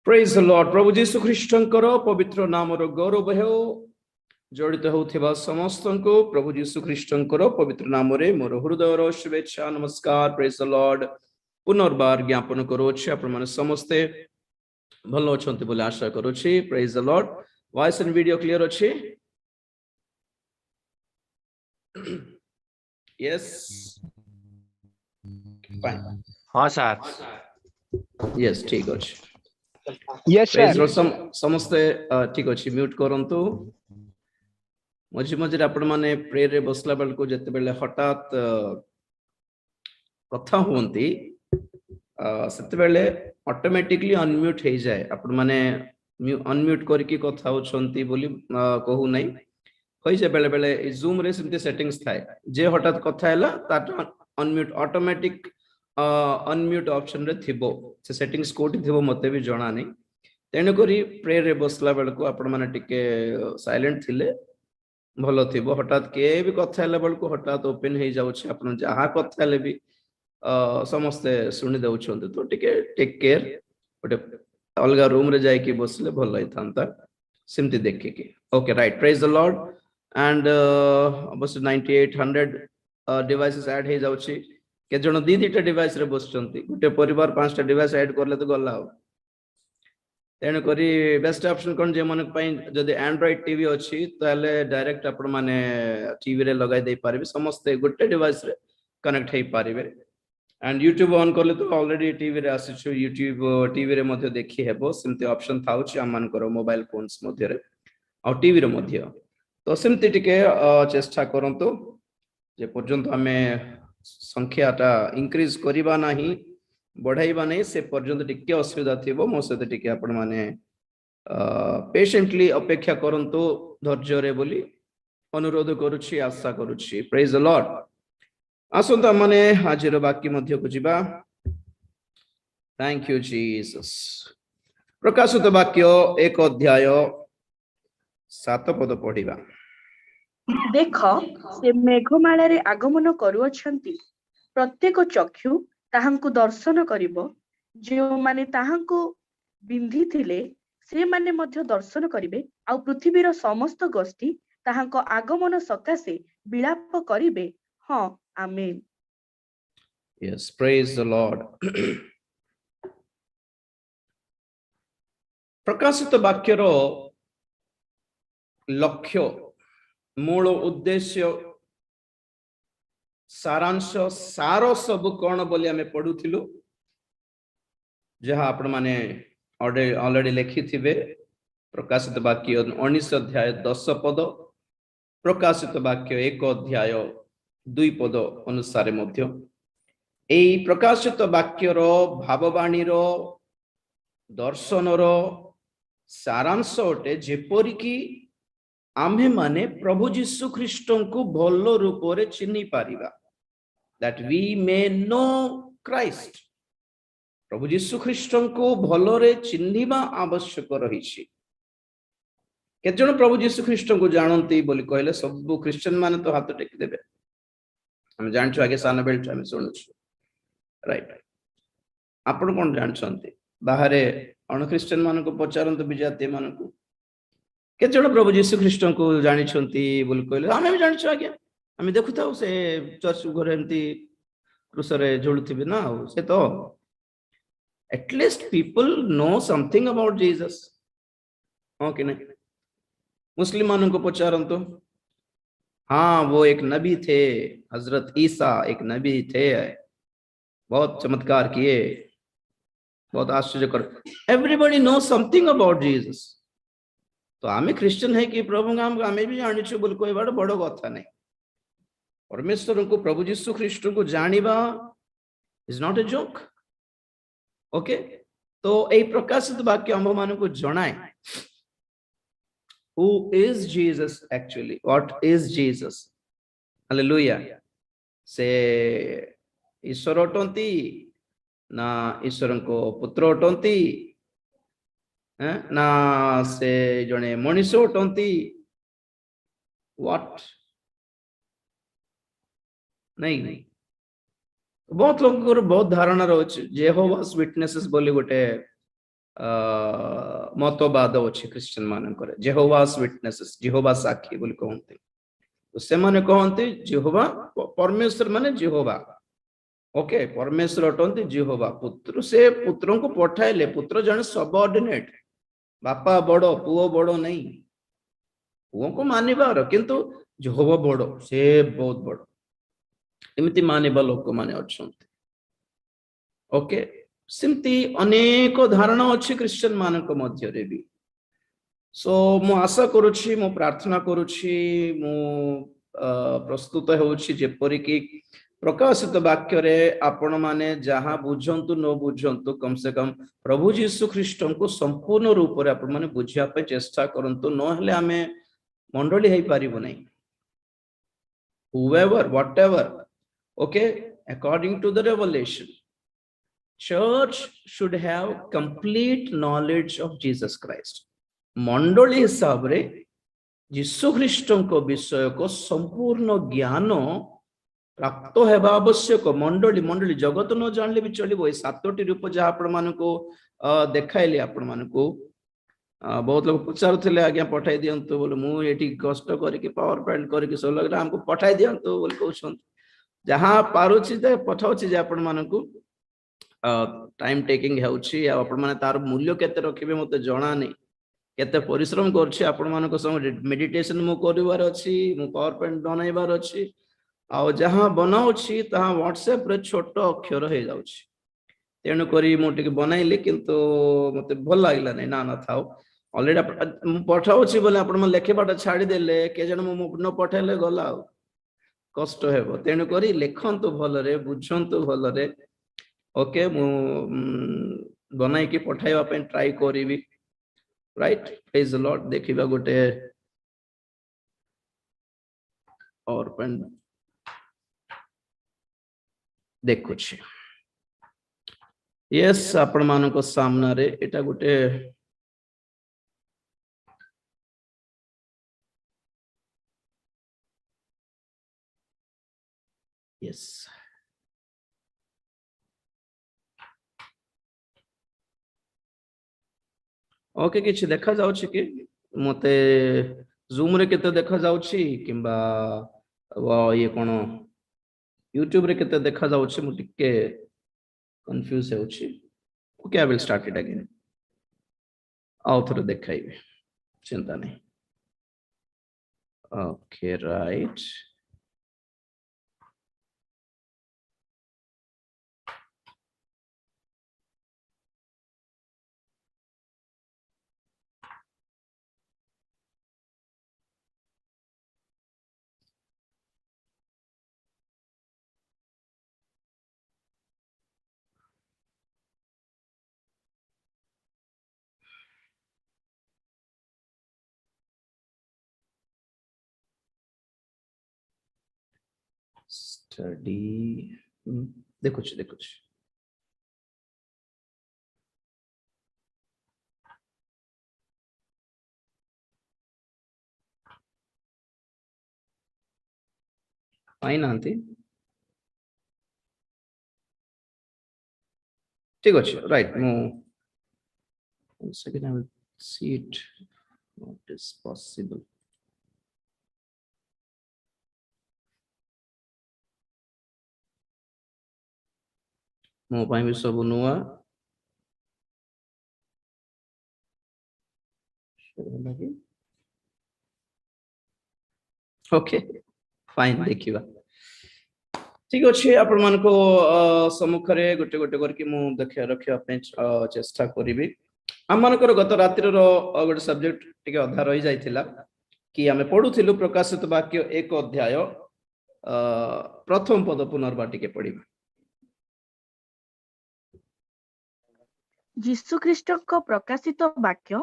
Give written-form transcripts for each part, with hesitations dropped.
Praise the Lord. प्रभु जीशु ख्रीष्टंकर पवित्र नामर गौरव हेउ जड़ित होउथिबा समस्तंको प्रभु जीशु ख्रीष्टंकर पवित्र नामरे मोर हृदयर शुभेच्छा नमस्कार. Praise the Lord. पुनर्बार ज्ञापन करूछि आपण माने समस्ते भलो अछंती बोले आशा करूछि. Praise the Lord. Voice and video clear अछि? Yes. Fine. हाँ सर. Yes, ठीक अछि. Yes, Praise sir. Lord. समस्ते ठीक अछि. म्यूट करंतु. मझे मझे आपण माने प्रेयर रे बसला बेल को जते बेले हठात कथा होंती सेते बेले ऑटोमेटिकली अनम्यूट हे जाए. आपण माने अनम्यूट करके कथा होछंती बोली कहू नै होई जे बेले बेले जूम रे सिमते सेटिंग्स थाए जे हठात कथा हैला तात अनम्यूट ऑटोमेटिक अनम्यूट ऑप्शन रे थिबो. से सेटिंग्स कोठी थिबो मते भी जणा नै. तेनु करी प्रेयर रे बसला बेल को आपण माने टिके साइलेंट थिले भलो थिबो. हठात के भी कथा हैला बेल को हठात ओपन हे जाउछ. आपण जहा कथा ले भी समस्ते सुनि दउछंते तो टिके टेक केयर. ओटे अलगा रूम रे जाय कि बसले भलो ही थांता सिमती देखे के. Okay right. Praise the Lord. And बस 9800 डिवाइसेस ऐड हे जाउछि. के जण दी दीटा डिवाइस रे बसचंती. गुटे परिवार 5टा डिवाइस ऐड करले तो गल्ला हो. तेणु करी बेस्ट ऑप्शन कोन जे मन पई जदि एंड्रॉइड टीवी अछि ताले डायरेक्ट आपण माने टीवी रे लगाई दे पारबे. समस्त गुटे डिवाइस रे कनेक्ट हे पारबे. एंड यूट्यूब ऑन करले तो ऑलरेडी टीवी रे आसी यूट्यूब टीवी रे मध्ये देखि हेबो. सिमते ऑप्शन थाउछि आमान करो मोबाइल फोन्स मध्ये रे आ टीवी रे मध्ये. तो सिमते टिके चेष्टा करंतु जे पर्यंत हमें संख्याटा इंक्रीज करिबा नाही बढ़ाइबा नहीं से पर्यंत टिके असुविधा थिबो. मो सहित टिके आपण माने पेशेंटली अपेक्षा करंतु धैर्य रे बोली अनुरोध करूछि आशा करूछि. Praise the Lord. आसंता माने हाजिर बाकी मध्य को जिबा. Thank you Jesus. प्रकाशित वाक्य 1 अध्याय 7 पद पढ़िबा. देख से मेघमाला रे आगमन करूअछंती. प्रत्येक चक्षु ताहांकु दर्शन करिबो. जो माने ताहांकु बिंधी थिले से माने मध्य दर्शन करिबे. आ पृथ्वीर समस्त गोष्ठी ताहांको आगमन सकाशे विलाप करिबे. हाँ आमेन. Yes, praise the Lord. प्रकाशित वाक्यर लक्ष्य मूल उद्देश्य सारांश सार सब कौन बोली आमे पढ़ुथिलु जहा आपण माने ऑलरेडी लिखि थिबे. प्रकाशित वाक्य 19 अध्याय 10 पद. प्रकाशित वाक्य 1 अध्याय 2 पद अनुसार मध्य एई प्रकाशित वाक्यर भाववाणी रो दर्शन रो सारांश अटे जेपरि कि आम्हे माने प्रभु जीशु ख्रीष्टन को भलो रूप रे चिन्हि पारिबा. That we may know Christ. प्रभु जीशु ख्रीष्टन को भलो रे चिन्हिबा आवश्यक रहिछि. के जण प्रभु जीशु ख्रीष्टन को जानंती बोली कहले सब क्रिश्चियन माने तो हाथ टेक देबे. हम जानछु आगे सान बेल्ट हम सुनुछु. राइट. आपण कोन जानछंती बाहरे अन क्रिश्चियन मान को पचारंत विजाती मान को के जण प्रभु जीशु ख्रीष्टन को जानि छंती बोली कहले हम भी जानछु आगे. हम देखुथाउ से चर्च घरे एमती क्रूस रे झुलुथिबे ना. से तो at least people know something about Jesus. Okay नहीं. मुस्लिम मानों को पचारंतो हाँ वो एक नबी थे. हजरत ईसा एक नबी थे. बहुत चमत्कार किए. बहुत आश्चर्य कर. Everybody know something about Jesus. तो आमे क्रिश्चियन है कि प्रभु नाम आमे भी जानि छु बोल कोई बड़ बड़ कथा नहीं. परमेश्वर को प्रभु यीशु ख्रीष्ट को जानिबा is not a joke. Okay. तो ए प्रकाशित वाक्य हम मान को जणाए who is Jesus actually. What is Jesus? Hallelujah. से ईश्वर अटंती ना ईश्वर को पुत्र अटंती ना से जने मनुष्य अटंती. व्हाट नहीं नहीं. बहुत लोगों को बहुत धारणा रही. जेहोवास विटनेसेस बोली गोटे मतवाद अच्छे क्रिश्चियन मानकर जेहोवास विटनेसेस जेहोवा साक्षी बोली कहते तो से माने कहते जेहोवा परमेश्वर माने जेहोवा ओके परमेश्वर अटंती जेहोवा पुत्र से पुत्र को पठाइले पुत्र जन सबऑर्डिनेट बापा बड़ पुओ बड़ नहीं पुओ को मानिबार किंतु जेहोवा बड़ से बहुत बड़ एमती मानिबा लोक माने अछंती ओके सिमती अनेक धारणा अच्छी क्रिश्चियन मानक मध्य रे भी सो मु आशा करुछि मु प्रार्थना करुछि मु प्रस्तुत होछि जेपरि कि प्रकाशित वाक्य रे आपण माने जहां बुझंतु न बुझंतु कम से कम प्रभु यीशु ख्रीष्ट को संपूर्ण रूप रे आपण माने बुझिया पे चेष्टा करंतु न हेले हमें मंडली हेई पारिबो नै whoever whatever okay according to the revelation church should have complete knowledge of Jesus Christ मंडली हिसाब रे यीशु ख्रीष्ट को विषय को संपूर्ण ज्ञान प्राप्त हेबा आवश्यक मंडली मंडली जगत न जानले भी चलिबो ए सातोटी रूप जहा आपण मानको देखाइले आपण मानको बहुत लोग पचारुथिले आज्ञा पठाई दियंतु बोले मु एठी कष्ट करके पावर पॉइंट करके सब लग हमको पठाई दियंतु बोले कहउछन जहां पारुछि जे पठाउछि जे आपण मानको टाइम टेकिंग हेउछि आ आपण माने तार मूल्य केते रखिबे मते जणा नै केते परिश्रम करछि आपण मानको संग मेडिटेशन मु करबार अछि मु पावर पॉइंट बनाइबार अछि आ जहां बनाउछि तहा व्हाट्सएप रे छोट अक्षर हे जाउछि तेणु करी मु टिके बनाइले किंतु मते भल लागला नै ना ना थाओ ऑलरेडी मु पठाउछि बोले आपण म लेखेबाटा छाडी देले के जण मु न पठाइले गला कष्ट हेबो तेणु करी लेखंतु भल रे बुझंतु भल रे ओके मु बनाई के पठाइबा पे ट्राई करिवि राइट प्रेज द लॉर्ड देखिबा गोटे और पेन देखुछि यस आपण मानको सामना रे एटा गोटे यस ओके किछि देखा जाउछि कि मते जूम रे केते देखा जाउछि किंबा ये कोन यूट्यूब रे केते देखा जाउछि मु टिके कंफ्यूज होउछि okay I will start it again आउ थोड़ा देखाइबे चिंता नहीं ओके राइट स्टडी देखो पाई नांती ठीक अच्छे राइट मु one second I will see it what is possible मो पाई भी सब नुआ ओके फाइन देखिबा ठीक अच्छे आपण मान को सम्मुख रे गोटे गोटे करके मु देखिया रखिया पे चेष्टा करिवि हम मानकर गत रात्रि रो गोटे सब्जेक्ट टिके अधा रही जाइथिला कि हमें पढुथिलु प्रकाशित वाक्य 1 अध्याय प्रथम पद पुनर्बार टिके पढिबा यीशु ख्रीष्टक प्रकाशित वाक्य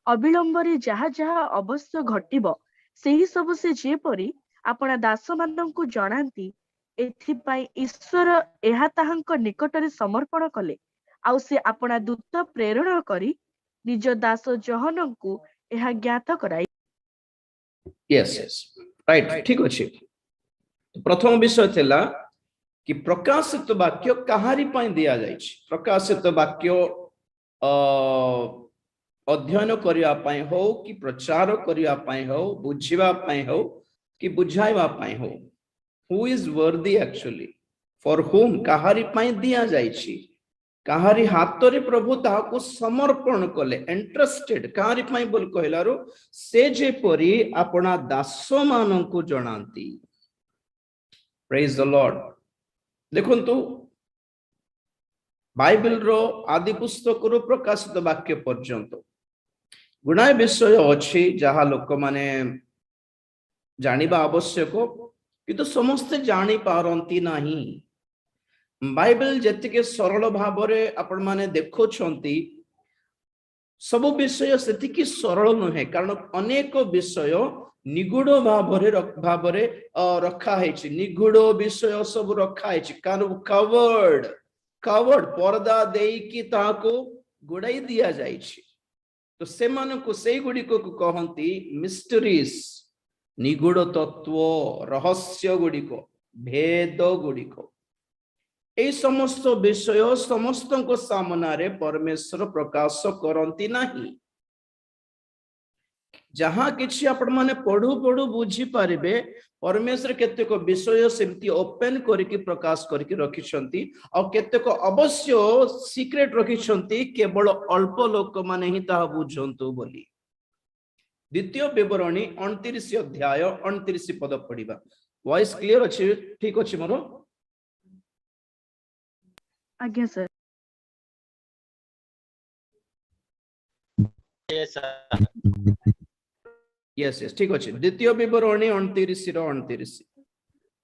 अविलंबरे जहा जहा अवश्य घटिबो सेही सब से जेपरि आपणा दास माननकु जणांती एथिपाई ईश्वर एहा ताहांक निकटरे समर्पण कले आउ से आपणा दूत प्रेरण करी निज दास जहनकु एहा ज्ञात कराई यस यस राइट ठीक अछि प्रथम विषय थिला कि प्रकाशित वाक्य कहारी पई दिया जाइछि प्रकाशित वाक्य अध्ययन करिया पाए हो कि प्रचार करिया पाए हो बुझिबा पाए हो कि बुझाइबा पाए हो who is worthy actually for whom काहारी पाए दिया जाइछि काहारी हाथ रे प्रभु ताहाको समर्पण कले इंटरेस्टेड काहारी पाए बोल कहलारो से जे परी अपना दास माननकु जणांती प्रेज द लॉर्ड देखंतु बाइबल रो आदि पुस्तक रो प्रकाशित वाक्य पर्यंत गुणाए विषय अछि जहा लोक माने जानिबा आवश्यक किंतु समस्त जानि पारंती नाही बाइबल जतिके सरल भाबरे आपण माने देखो छंती सब विषय सेतिकी सरल नहे कारण अनेक विषय निगूढ़ भाबरे रखा है निगूढ़ विषय सब रखा है कवर्ड कवर्ड पर्दा देकी ताको गुड़ाई दिया जाइछि तो से मानको से गुडी को कहंती मिस्टरीज निगूढ़ तत्व रहस्य गुडी को भेद गुडी को ए समस्त विषय समस्त को सामनारे परमेश्वर प्रकाश करंती नाही जहां किछि आपण माने पढु पढु बुझी पारिबे परमेश्वर केतेक विषय सेमती ओपन करके प्रकाश करके रखिछंती और केतेक अवश्य सीक्रेट रखिछंती केवल अल्प लोक माने ही ता बुझंतु बोली द्वितीय विवरणी 29 अध्याय 29 पद पढिबा वॉइस क्लियर अछि ठीक अछि मोर आज्ञा सर यस यस ठीक अछि द्वितीय विवरणी 29 रो 29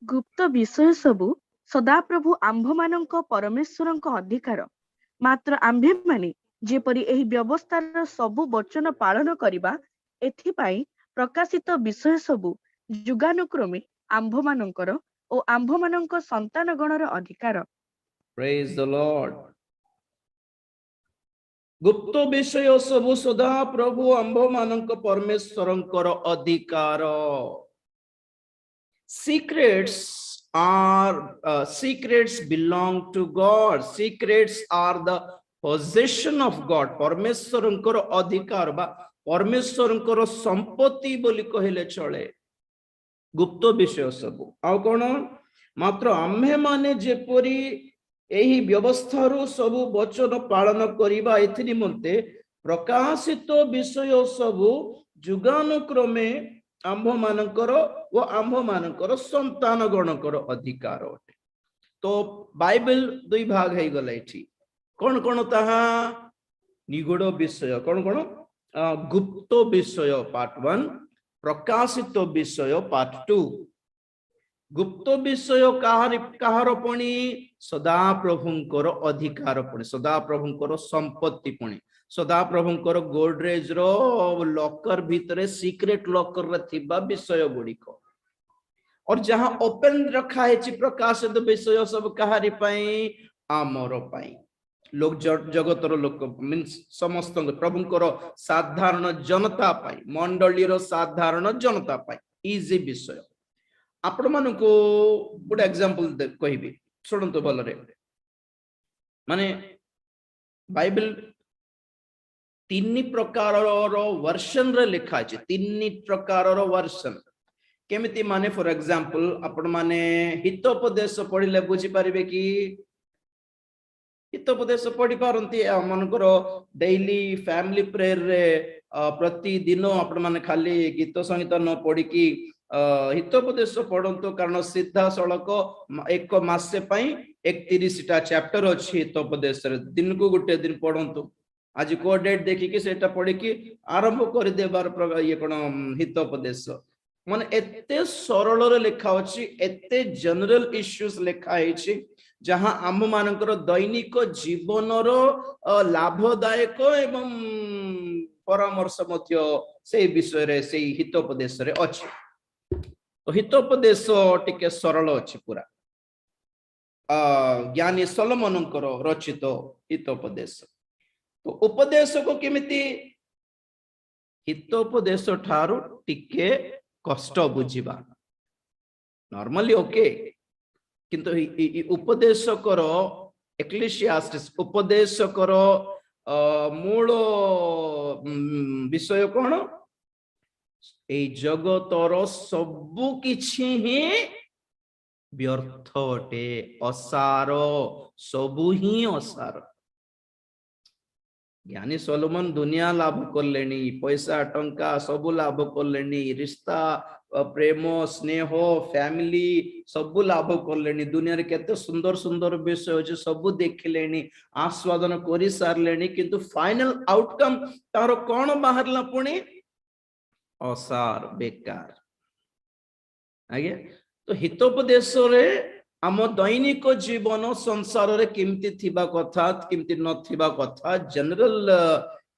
गुप्त विषय सबु सदा प्रभु आंभ मानक परमेश्वरଙ୍କ अधिकार मात्र आंभे माने जेपरि एही व्यवस्थार सबु वचन पालन करिबा एथि पई प्रकाशित विषय सबु जुगानुक्रमे आंभ मानकर ओ आंभ मानक संतान गणर अधिकार प्रेज द लॉर्ड गुप्त विषय सबु सदा प्रभु आंभ मानक परमेश्वरंकर अधिकार secrets belong to God secrets are the possession of God परमेश्वरंकर अधिकार बा परमेश्वरंकर संपत्ति बोली कहले चले गुप्त विषय सब आ कोन मात्र आम्हे माने जेपरी एही व्यवस्था रो सब वचन पालन करिबा एथि निमंते प्रकाशित विषय सब जुगानुक्रमे आंभ मानकर वो आंभ मानकर संतान गणकर अधिकार अटे तो बाइबल दुई भाग है गला एठी कोन कोन ताहा निगूढ़ विषय कोन कोन गुप्त विषय पार्ट 1 प्रकाशित विषय पार्ट 2 गुप्त विषय काहार पणी सदा प्रभुंकर अधिकार पणी सदा प्रभुंकर संपत्ति पणी सदा प्रभुंकर गोडरेज रो लॉकर भीतरे सीक्रेट लॉकर रे थिबा विषय गुड़िक और जहां ओपन रखा है प्रकाशित विषय सब कहारी पाई आमर पाई लोक जगतर लोक मीन्स समस्त प्रभुंकर साधारण जनता पाई मंडलीर साधारण जनता पाई इजी विषय आपण मानको गुड एग्जांपल कहबी सुनंतु भलरे माने बाइबल तीन प्रकार वर्षन रे लिखा है तीन प्रकार वर्षन केमिति माने फॉर एग्जांपल आपण माने हितोपदेश पढ़िले बुझी पारिबे कि हितोपदेश पढ़ी पारंती मनकर डेली फैमिली प्रेयर रे प्रति दिन आपण माने खाली गीत संगीत न पढ़ी कि हितोपदेश पढ़ंतु कारण सीधा सड़क एक मासे पई 31 टा चैप्टर अछि हितोपदेश रे दिन को गुटे दिन पढ़ंतु आज को डेट देखिकी सेटा पढ़ी कि आरंभ कर देबार ये कोन हितोपदेश माने एते सरल रे लिखा अछि एते जनरल इश्यूज लिखा है जहां आम मानकर दैनिक जीवन रो लाभदायक एवं परामर्श मध्य से विषय रे से हितोपदेश रे अछि तो हितोपदेश टिके सरल अछि पूरा ज्ञानी सोलोमनकर रचित हितोपदेश तो उपदेश को केमिति हितोपदेश ठारो टिके कष्ट बुझिबा नॉर्मली ओके किंतु उपदेश करो एक्लेसियास्टिस उपदेश करो मूल विषय कौन ए जगतर सबु किछि ही व्यर्थ अटे असार सबु ही असार ज्ञानी सोलोमन दुनिया लाभ करलेनी पैसा टंका सबु लाभ करलेनी रिश्ता प्रेम स्नेह फैमिली सबु लाभ करलेनी दुनिया रे केते सुंदर सुंदर विषय अछि सबु देखलेनी आस्वादन करि सारलेनी किंतु फाइनल आउटकम तारो कोन बाहरला पुणी असार बेकार आगे तो हितोपदेश रे आम दैनिक जीवन संसार रे किमती थिबा कथा किमती न थिबा कथा जनरल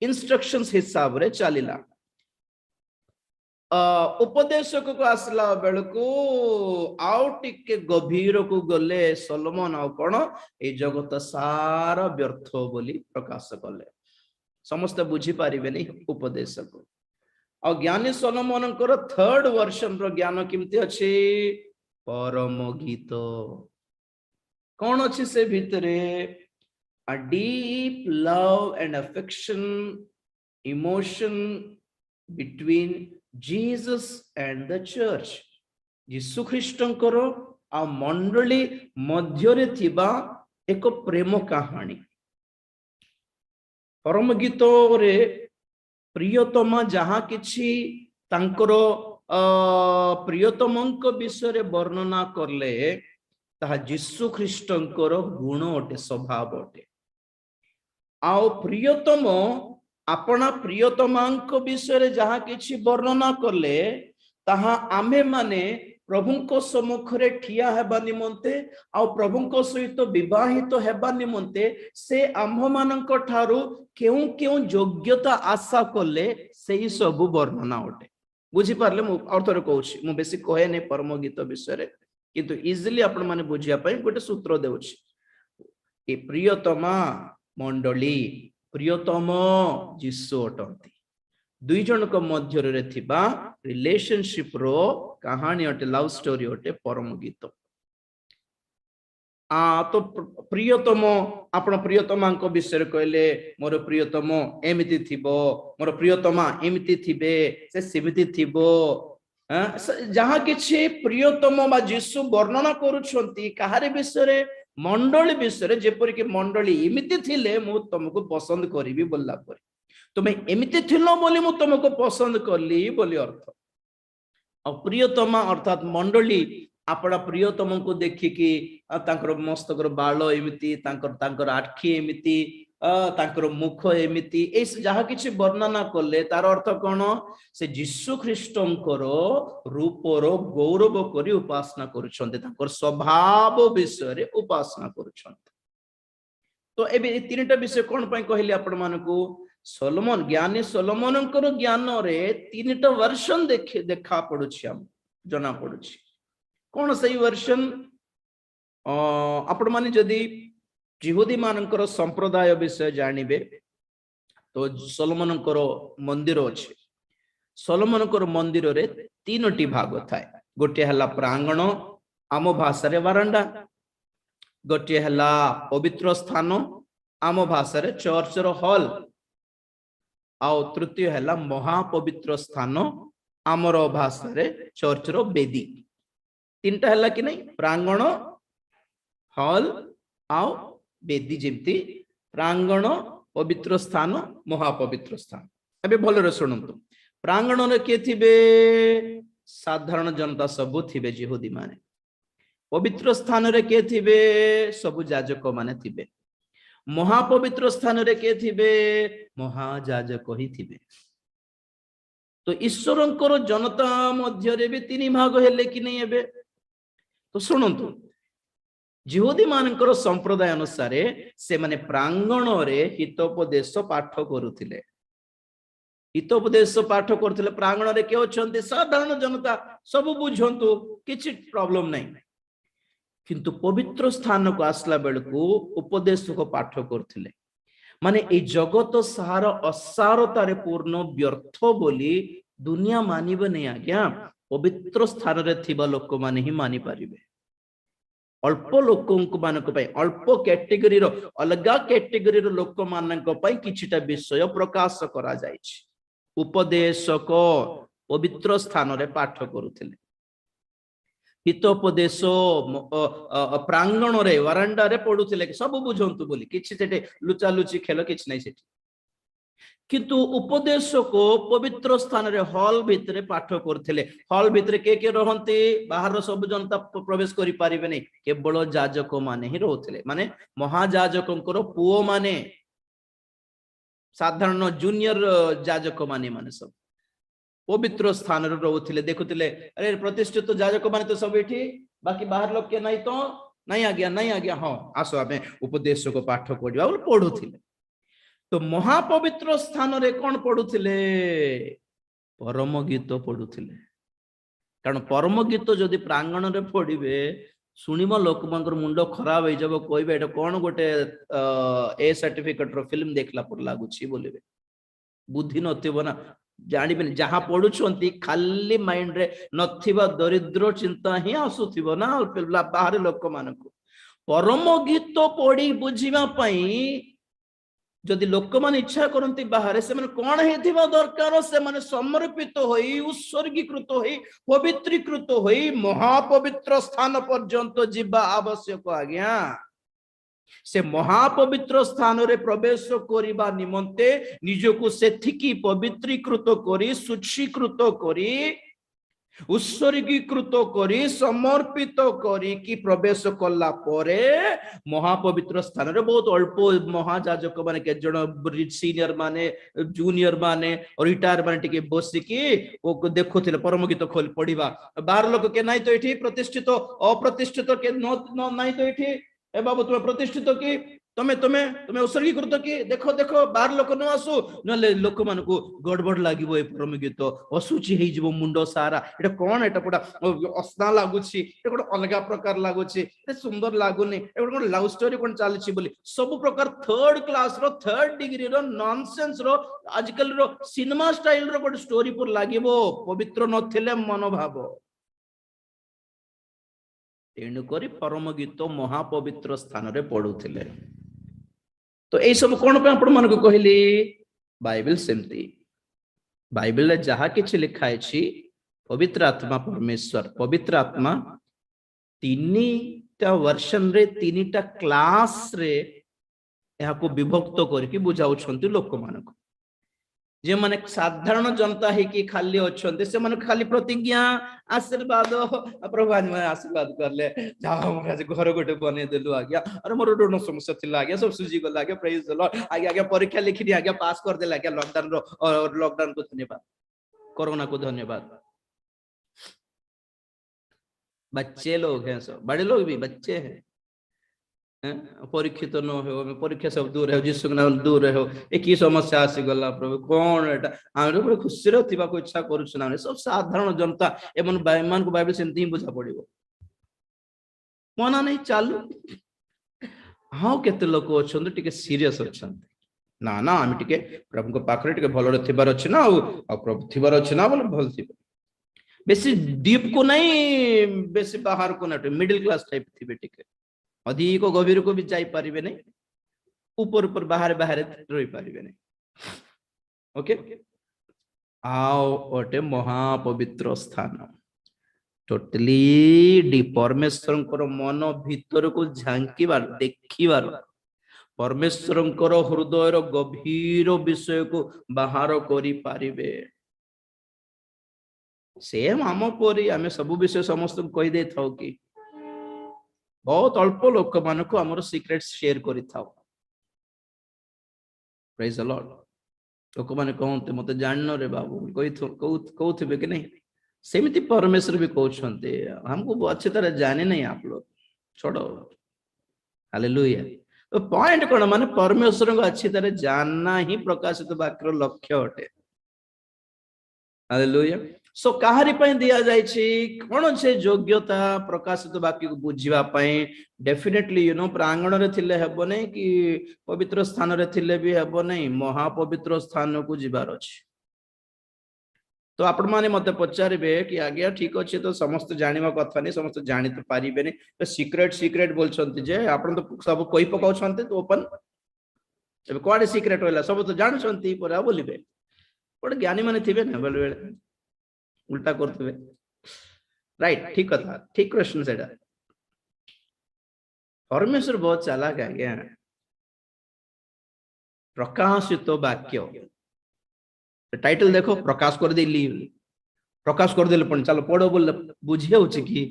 इंस्ट्रक्शंस हिसाब रे चलिला उपदेशक को आसला बेलको आउ टिके गभीर को गले सोलोमन आ कोन ए जगत सारा व्यर्थ बोली प्रकाश कले समस्त बुझी पारिबे नहीं उपदेशक आ ज्ञानी सोलोमन कर थर्ड वर्जन रो ज्ञान किमती अछि परम गीत कौन अच्छी से भीतरे a deep love and affection emotion between Jesus and the church यीशु ख्रीष्टंकर आ मंडली मध्यरे थिबा एक प्रेम कहानी परम गीत रे प्रियतमा जहाँ किछि तांकर प्रियतमंक विषय वर्णना करले ताहा यीशु ख्रीष्टंकर गुण अटे स्वभाव अटे आउ प्रियतम अपना प्रियतमांक विषय जहाँ किछि वर्णना करले ताहा आमे माने प्रभुंको सम्मुखरे ठिया हेबा निमंते आउ प्रभुंको सहित विवाहित हेबा निमंते से आम्भ मानक ठारू केउ केउ योग्यता आशा करले सेही सब वर्णना अटे बुझी पारले मु अर्थरे कहूछि मु बेसी कहे नै परम गीत विषय किंतु इजिली आपण माने बुझिया पई गोटे सूत्र देउछि ए प्रियतमा मंडली प्रियतम यीशु अटंती दुई जनक मध्य रे थिबा रिलेशनशिप रो कहानी अटे लव स्टोरी अटे परम गीत तो प्रियतम आपण प्रियतमांक विषय कहले मोर प्रियतम एमिति थिबो मोर प्रियतमा एमिति थिबे से सेमिति थिबो जहाँ किछि प्रियतम बा यीशु वर्णना करूछंती कहारे विषय मंडली विषय जेपरि कि मंडली एमिति थिले मु तुमको पसंद करिवि बोलला पर तुमे एमिति थिलो बोली मु तुमको पसंद करली बोली अर्थ अप्रियतमा अर्थात मंडली अपना प्रियतम को देखिकी तांकर मस्तकर बाल एमिति तांकर आखि एमिति तांकर मुख एमिति ए जहाँ किछि वर्णना करले तार अर्थ कोन से यीशु ख्रीष्टंकर रूपर गौरव करी उपासना करूछन्ते तांकर स्वभाव विषय रे उपासना करूछन्ते तो एबे तीनटा विषय कोन पय कहली आपण मानको सोलोमन ज्ञानी सोलोमनकर ज्ञान रे तीनटा वर्जन देखा पडुछि हम जना पडुछि कौन सही वर्षन आपण माने जदि जिहुदी मानकर संप्रदाय विषय जानिबे तो सोलोमनकर मंदिर अछि सोलोमनकर मंदिर रे तीनोटी भाग थाए गोटे हला प्रांगण आम भाषा रे बारंडा गोटे हला पवित्र स्थान आम भाषा रे चर्च रो हॉल आउ तृतीय हला महापवित्र स्थान आमर भाषा रे चर्च रो बेदी तीनटा हला कि नहीं प्रांगण हॉल आउ बेदी जेमती प्रांगण पवित्र स्थान महापवित्र स्थान अबे भलो रे सुनंतु प्रांगण रे के थिबे साधारण जनता सब थिबे यहूदी माने पवित्र स्थान रे के थिबे सब याजक माने थिबे महापवित्र स्थान रे के थिबे महायाजक ही थिबे तो ईश्वरंकर जनता मध्य रे भी तीन भाग हेले कि नहीं एबे तो सुनंतु यहूदी मानकर संप्रदाय अनुसार से माने प्रांगण रे हितोपदेश पाठ करुथिले हितोपदेश पाठ करुथिले प्रांगण रे के अछंती साधारण जनता सब बुझंतु किछि प्रॉब्लम नहीं किंतु पवित्र स्थान को आसला बेलको उपदेश को पाठ करुथिले माने ए जगत सार असारतारे पूर्ण व्यर्थ बोली दुनिया मानिबे नहीं आज्ञा पवित्र स्थान रे थिबा लोक माने ही मानि पारिबे अल्प लोक अल्प कैटेगरी अलग कैटेगरी लोक मान किछिटा विषय प्रकाश करा जायछि। उपदेशक पवित्र स्थान रे पाठ करुथिले, हितोपदेश प्रांगण रे वरांडा रे पढुथिले सब बुझंतु बोली किछि सेटे लुचा लुची खेल किछि नै सेठी, किंतु उपदेशक पवित्र स्थान रे हॉल भितरे पाठ करथिले। हॉल भितरे के रहंती, बाहर सब जनता प्रवेश करि पारिबे नै, केवल जाजक माने ही रहउथिले, माने महाजाजकंकर पुओ माने, साधारण जूनियर जाजक माने माने सब पवित्र स्थान रे रहउथिले। देखुथिले अरे प्रतिष्ठित जाजक माने तो सब एठी, बाकी बाहर लोग के नै तो नहीं आज्ञा हां आसो आमे उपदेशक पाठ करिवा बोल पढुथिले। तो महापवित्र स्थान रे कौन पढुथिले, परम गीत पढुथिले। कारण परम गीत जदि प्रांगण रे पढिबे सुनिबो लोक मानकर मुंडो खराब होई जबो, कहबे एटा कोन गोटे ए सर्टिफिकेट रो फिल्म देखला पर लागुछि बोलिबे, बुद्धि नथिबो ना, जानिबे जहां पढुछंती खाली माइंड रे नथिबा दरिद्र चिंता ही आसुथिबो ना बाहर लोक मानको। परम गीत पढी बुझिबा पई जदि लोक मान इच्छा करती बाहर से कौन है दरकार, से माने समर्पित होई उत्सर्गीकृत होई पवित्रीकृत होई महापवित्र स्थान पर्यंत जीवा आवश्यक। आज्ञा से महापवित्र स्थान रे प्रवेश करिबा निमंते निजको सेथिकी पवित्रीकृत करी शुचीकृत करी उत्सर्गीकृत करी समर्पित करी कि प्रवेश कला परे महापवित्र स्थान रे बहुत अल्प महाजाजक माने के जण सीनियर माने जूनियर माने रिटायर माने टिके बसिकी ओ देखुथिले परम गीत खोल पढिबा। बाहर लोक के नाही तो एठी प्रतिष्ठित अप्रतिष्ठित के न नाही तो एठी ए बाबू तुम प्रतिष्ठित कि तमे तमे तमे उत्सर्गीकृत कि देखो देखो बाहर लोक न आसु नले लोक मान को गड़बड़ लागिबो ए परम गीत असुची हेइ जिवो मुंडो सारा एटा कोन एटा पडा असना लागुची एटा कोन अलगा प्रकार लागुची ए सुंदर लागुनी एटा कोन लव स्टोरी कोन चालुची बोली सब प्रकार थर्ड क्लास रो थर्ड डिग्री रो नॉनसेंस रो आजकल रो सिनेमा स्टाइल रो कोन स्टोरी पर लागिबो पवित्र नथिले मनोभाव। तेणु करी परम गीत महापवित्र स्थान रे पढुथिले। तो ए सब कोन पे आपण मन को कहली बाइबल सेमती बाइबल रे जहा किछ लिखा अछि पवित्र आत्मा परमेश्वर पवित्र आत्मा तीनटा वर्षन रे तीनटा क्लास रे यहा को विभक्त करके बुझाउछंती लोक मान को। जे माने साधारण जनता है कि खाली अच्छे से माने खाली प्रतिज्ञा आशीर्वाद प्रभु आज मैं आशीर्वाद करले जाओ आज घर गोटे बने देलु आज्ञा अरे मोर ऋण समस्या थिला आज्ञा सब सुजी गला आज्ञा प्रेज द लॉर्ड आज्ञा परीक्षा लिखि दी आज्ञा पास कर देला आज्ञा लॉकडाउन को धन्यवाद कोरोना को धन्यवाद। बच्चे लोग हैं सब बड़े लोग भी बच्चे हैं परीक्षित न हो परीक्षा सब दूर है जिसु नाम दूर हो एक ही समस्या आसी गला प्रभु कौन एटा आरो बड़े खुशी रे थिबा को इच्छा करूछ ना सब साधारण जनता एमन मान को बाइबल सेंती बुझा पड़िबो मना नहीं चालू। हां केते लोक अछन टिके सीरियस अछन ना ना हम टिके प्रभु को पाखरे टिके भलो रे थिबार अछि ना आ प्रभु थिबार अछि ना बोले भल थिबो बेसी डीप को नहीं बेसी बाहर को ना मिडिल क्लास टाइप थिबे टिके अधिक गभीर को भी जाई पारिबे नहीं ऊपर ऊपर बाहर बाहर रही पारिबे नहीं। ओके आओ ओटे महापवित्र स्थान टोटली डी परमेश्वर को मन भीतर को झांकीबार देखिबार परमेश्वर को हृदय रो गभीर विषय को बाहर करी पारिबे सेम आम परी आम सब विषय समस्त को कहि दे थाउ कि बहुत अल्प लोक मान को हमर सीक्रेट शेयर करि थाउ। Praise the Lord. लोक माने कहते मते जाननो रे बाबू कहउथिबे कि नहीं सेमिति परमेश्वर भी कहउछन्ते हमको अच्छे तरह जाने नहीं आप लोग छोड़ो हालेलुया। तो पॉइंट कोन माने परमेश्वर को अच्छी तरह जानना ही प्रकाशित वाक्यर लक्ष्य अटे। हालेलुया। सो कहारी पय दिया जाय छी कोन छे योग्यता प्रकाशित वाक्य को बुझिबा पय डेफिनेटली यू नो प्रांगण रे थिले हेबो नै कि पवित्र स्थान रे थिले भी हेबो नै महापवित्र स्थान को जिबार अछि। तो आपण माने मते पचारिबे कि आज्ञा ठीक अछि तो समस्त जानिबा कथा नहीं समस्त जानि तो पारिबेनी तो सीक्रेट सीक्रेट बोलछंती जे आपण तो सब कोई पकाउछंती तो ओपन एबे कोडे सीक्रेट होला सब तो जानछंती परा बोलिबे बड़ ज्ञानी माने थिबे ना बेले बेले उल्टा करथिबे राइट ठीक कथा ठीक क्वेश्चन सेटा परमेश्वर बहुत चालाक आज्ञा प्रकाशित वाक्य टाइटल देखो प्रकाश कर देली प्रकाश कर देले पण चलो पढो बोल बुझे होछि कि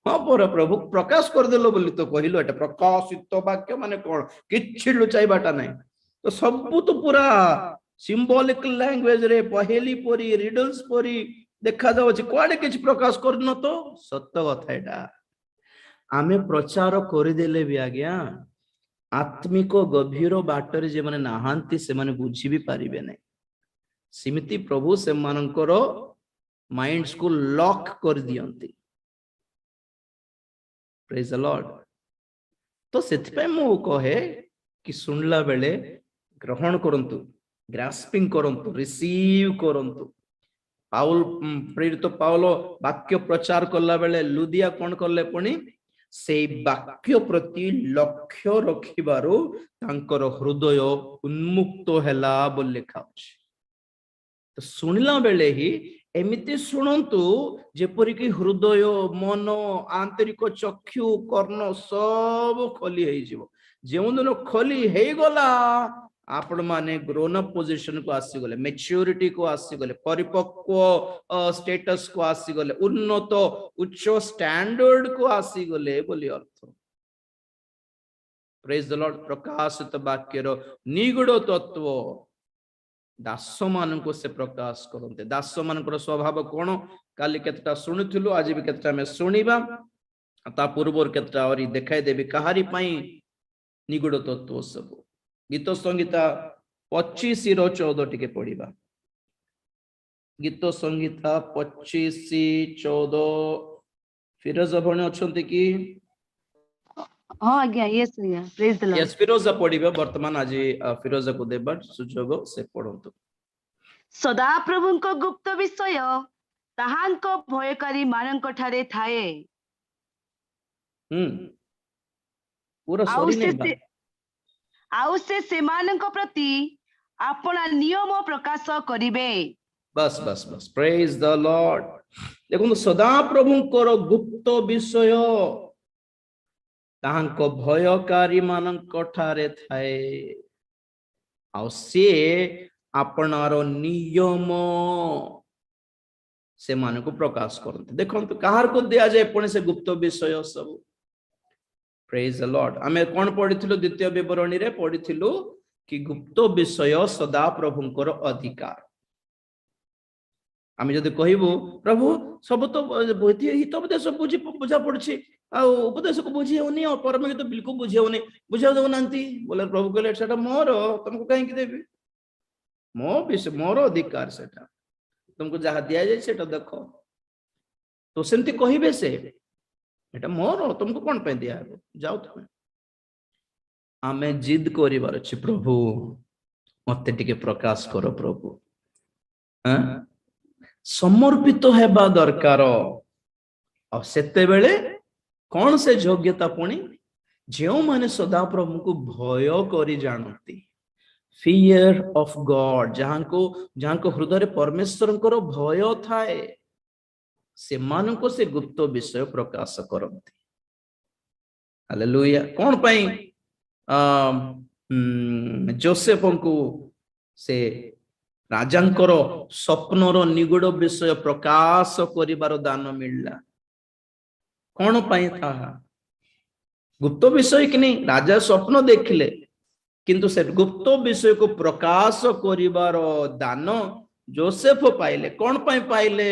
हां पर प्रभु प्रकाश कर देलो बोली तो कहिलो एटा प्रकाशित वाक्य माने कोन किछि लुचाइबाटा नै तो सब तो पूरा सिंबॉलिक लैंग्वेज रे पहेली परी रिडल्स परी देखा जाउछि कोडे किछि प्रकाश करनो तो सत्य कथा एटा आमे प्रचार कर देले भी आज्ञा आत्मिक गभीर बाटर जे माने नाहांती से माने बुझी भी पारिबे नै सिमिति प्रभु से मानकर माइंड्स को लॉक कर दियंती प्रेज द लॉर्ड तो सेति पे मो कहे कि सुनला बेले ग्रहण करंतु ग्रास्पिंग करंतु रिसीव करंतु पाउल प्रेरित पाउल वाक्य प्रचार करला बेले लुदिया कोन करले पणी से वाक्य प्रति लक्ष्य रखिबारो तांकर हृदय उन्मुक्त हैला बोल लिखा अछि तो सुनिला बेले ही एमिति सुनंतु जेपरि कि हृदय मन आंतरिक चक्षु कर्ण सब खोली हेइ जिवो जेउ दिन खोली हेइ गला आपण माने ग्रोन अप पोजीशन को आसी गले मैच्योरिटी को आसी गले परिपक्व स्टेटस को आसी गले उन्नत उच्च स्टैंडर्ड को आसी गले बोली अर्थ प्रेज द लॉर्ड प्रकाशित वाक्य रो निगूढ़ तत्व दास मान को से प्रकाश करते दास मान स्वभाव कोन काली केतटा सुनिथिलु आज भी केतटा में सुनिबा ता पूर्वर केतटा और देखाई देबी कहारी पई निगूढ़ तत्व सब गीत संगीता 25:14 टिके पढ़िबा गीत संगीता 25:14 फिरोज भणे अछंती कि हां आज्ञा यस आज्ञा praise the Lord yes Firoz पढ़िबा वर्तमान आज फिरोज को देबा सुजोग से पढंतु सदा प्रभुंको गुप्त विषय ताहांको भयकारी मानंको ठारे थाए पूरा सॉरी नहीं आउ से सेमानंको प्रति आपना नियम प्रकाश करिवे बस बस बस प्रेज द लॉर्ड देखो सदा प्रभुंकर गुप्त विषय ताहांको भयकारी मानंको ठारे थाए आ से आपनारो नियम से मान को प्रकाश करते देखो कहार को दिया जाए पुणे से गुप्त विषय सब प्रेज द लॉर्ड आमे कोन पढिथिलु द्वितीय विवरणी रे पढिथिलु कि गुप्त विषय सदा प्रभुंकर अधिकार आमे जदि कहिबो प्रभु सब तो हित उपदेश बुझा पड़छि आ उपदेश को बुझी होनी और परमे तो बिल्कुल बुझी होनी बुझा दो नांती बोले प्रभु कहले सेटा मोर तुमको काहे कि देबी मो विषय मोर अधिकार सेटा तुमको जहा दिया जाय सेटा देखो तो सेमती कहिबे से एटा मोर तुमको कोन पे दिया है जाओ तुम आमे जिद करिवार अछि प्रभु मते टिके प्रकाश करो प्रभु हां समर्पित हेबा दरकार और सेते बेले कौन से योग्यता पुणी जो माने सदा प्रभु को भय करी जानती फियर ऑफ गॉड जहां को हृदय परमेश्वर भय थाए से मान को से गुप्त विषय प्रकाश करती हालेलुया कौन पाई जोसेफ को से राजांकर स्वप्नर निगूढ़ विषय प्रकाश करिवार दान मिलला कौन पाई था गुप्त विषय कि नहीं राजा स्वप्न देखले किंतु से गुप्त विषय को प्रकाश करिवार दान जोसेफ पाइले कौन पाई पाइले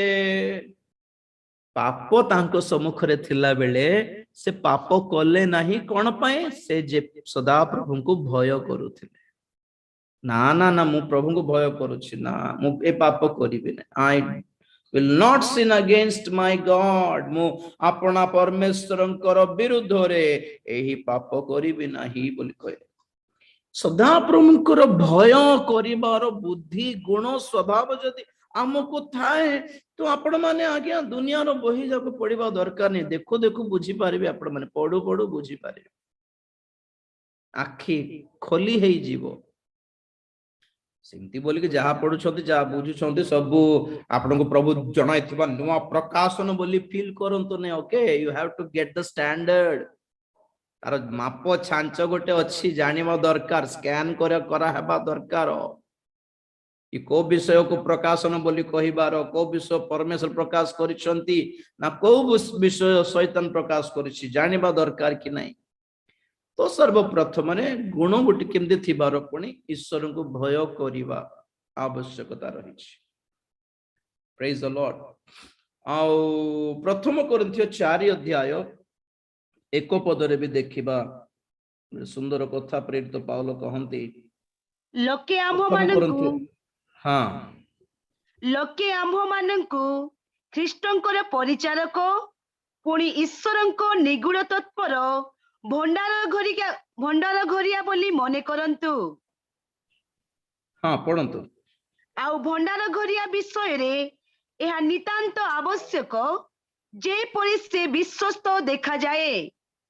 पाप तांको सम्मुख रे थिला बेले से पाप कले नहीं कौन पाए से जे सदा प्रभु को भय करुथिले ना ना ना मु प्रभु को भय करूछि ना मु ए पाप करिबे ना आई will not sin against my God मु अपना परमेश्वरंकर विरुद्ध रे एही पाप करिबे नाही बोली कहे सदाप्रभुଙ୍କର भय करिवार बुद्धि गुण स्वभाव जदि आमको थाए तो आपण माने आज्ञा दुनिया रो बही जाको पढ़िबा दरकार नहीं देखो देखो बुझी पारिबे आपण माने पढ़ू पढ़ू बुझी पारिबे आखि खोली हेई जीवो सेमती बोली कि जहा पढ़ुछंती जहा बुझुछंती सब आपनको प्रभु जणाइथिबा नुवा प्रकाशन बोली फील करंतो ने okay you have to get the standard तार माप छांच गोटे अच्छी जानिबा दरकार स्कैन करा हेबा दरकार कि को विषय को प्रकाशन बोली कहिबार को विषय परमेश्वर प्रकाश करिसंती ना को विषय शैतान प्रकाश करिछि जानिबा दरकार कि नहीं तो सर्वप्रथम ने गुण गोटे केमती थिबार पुणी ईश्वर को भय करिबा आवश्यकता रही प्रेज द लॉर्ड आउ प्रथम कोरिन्थियो 4 अध्याय 1 पदरे भी देखिबा सुंदर कथा प्रेरित पाउल कहंती लोके आम्भ मानकु हाँ लोके आम्भ मानकु ख्रीष्टंकर परिचारक पुणी ईश्वरंको निगूढ़ तत्पर भंडार घरिया बोली मने करंतु हाँ पढ़ंतु आउ भंडार घरिया विषय रे यह नितांत आवश्यक जे परि से विश्वस्त देखा जाए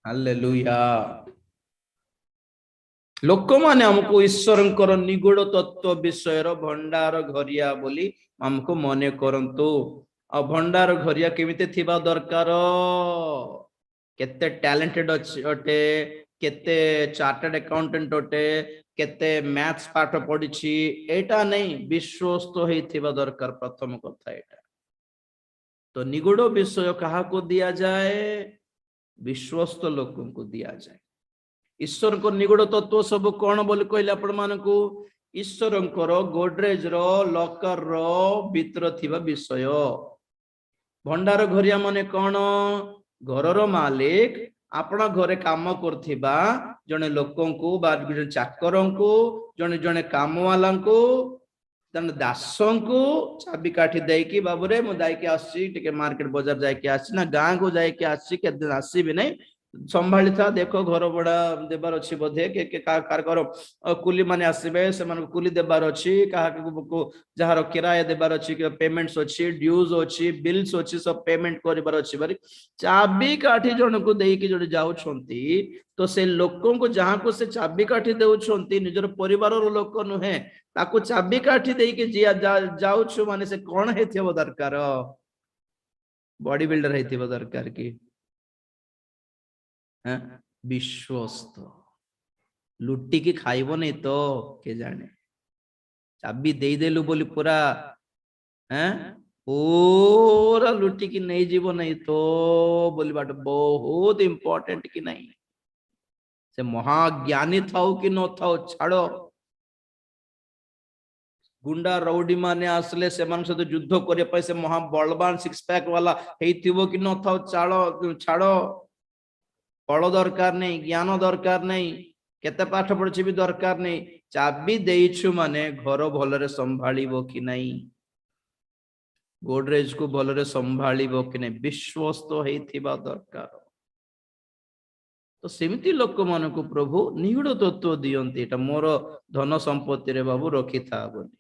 हालेलुया लोक माने हमको ईश्वरंकर निगूढ़ तत्व विषय भंडार घरिया बोली हमको मने करंतु आ भंडार घरिया केमिते थिबा दरकार केते टैलेंटेड अटे केते चार्टर्ड अकाउंटेंट अटे केते मैथ्स पाठ पढ़ी एटा नहीं विश्वस्त होइथिबा दरकार प्रथम कथा एटा तो निगूढ़ विषय कहा को दिया जाए विश्वस्त लोकों को दिया जाए ईश्वर को निगूढ़ तत्व सब कौन बोली कहले आपण मानकू ईश्वर गोडरेज रो लॉकर रो भीतर थिबा विषय भंडार घरिया माने कौन घरर मालिक आपण घरे काम करथिबा जने लोकों को बा चाकर को जने जने काम वाला को जने दासों को चाबी काठी देकी बाबूरे मु जाई के आसी टिके मार्केट बाजार जाई के आसी ना गां को जाई के आसी के दिन आसी भी नहीं संभाली था देखो घर बड़ा देबार अछि बोधे के कार कर कुली माने आसीबे से मन कुली देबार अछि कहा को जहार किराया देबार अछि के पेमेंट्स अछि ड्यूज अछि बिल्स अछि सब पेमेंट करिबार अछि बारी चाबी काठी जन को देई के जोडी जाउ छंती तो से लोकों को जहां को से चाबी काठी देउ छंती निजर परिवार रो लोक नुहे ताको चाबी काठी देई के जिया जाउ छु माने से कोन हेथिबो दरकार बॉडी बिल्डर हेथिबो दरकार की विश्वस्त लुटी की खाइब नहीं तो के जाने चाबी दे देलु बोली पूरा पूरा लुटी की नहीं जीव नहीं तो बोली बाट बहुत इंपॉर्टेंट की नहीं से महाज्ञानी थाउ कि न थाउ छाड़ो गुंडा रौडी माने आसले से मान सहित युद्ध करे से महा बलवान सिक्स पैक वाला हेइथिबो कि न थाउ छाड़ो बल दरकार नहीं ज्ञान दरकार नहीं केते पाठ पढ़ी भी दरकार नहीं चाबी देइछु माने घर भलरे संभाळिबो कि नहीं गोडरेज को भलरे संभाळिबो कि नहीं विश्वस्त हेइथिबा दरकार तो सेमिति लोक मान को प्रभु निगूढ़ तत्व दियंती एटा मोर धन संपत्ति रे बाबू रखी था बोली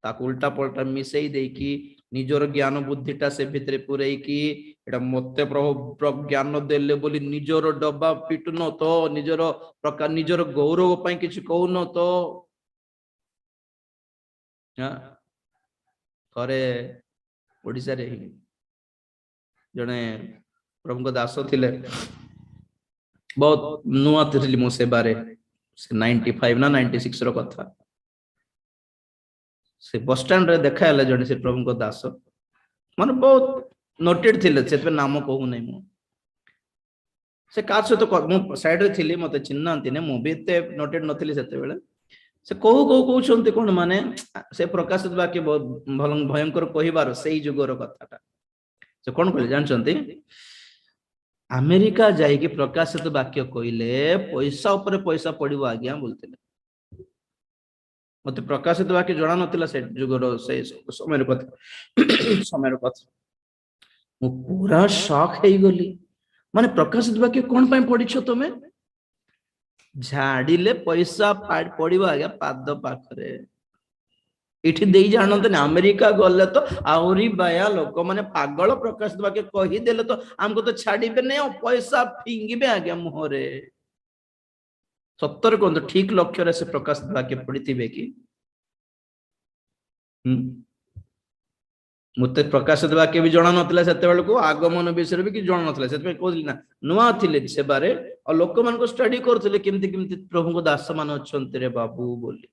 ताको उल्टा पलटा मिसई देकी निजर ज्ञान बुद्धिटा से भितरे पुरई की एटा मते प्रभु ज्ञान देले बोली निजर डब्बा पिटुन तो निजर प्रकार निजर गौरव पई किछ कहउन तो थरे ओडिसा रे जने प्रभु दास थिले बहुत नुआ थिली मो से बारे से 95 ना 96 रो कथा से बस स्टैंड रे देखा हले जने से प्रभु को दास माने बहुत नोटेड थिले से नाम कहू नै मु से का से तो मु साइड रे थिली मते चिन्नांती ने मु भी ते नोटेड नथिली सेते बेले से कहू छंती कोन माने से प्रकाशित वाक्य बहुत भयंकर कहिबार सेही जुगर कथाटा से कोन कहले जान छंती अमेरिका जाई कि प्रकाशित वाक्य कहले पैसा ऊपर पैसा पड़िबो आज्ञा बोलते मते प्रकाशित वाक्य जणा नथिला से जुगर से समय कथा मु पूरा शॉक हेई गली माने प्रकाशित वाक्य कोन पई पढिछो तमे झाड़िले पैसा पड़ो आज्ञा पाद पाखरे इठी देई जानते अमेरिका गले तो आहरी बाया लोक माने पागल प्रकाश वाक्य कहीदेले तो हमको तो छाड़े नहीं पैसा फिंगे आज्ञा मुहरे सत्तर कहते ठीक लक्ष्य से प्रकाश वाक्य पढ़ी कि मत प्रकाश वाक्य भी जना ना से आगमन विषय भी कि जना ना कहली ना नुआ थिले से बारे और लोक मान स्टडी करते केमती प्रभु को दास मान अच्छा रे बाबू बोली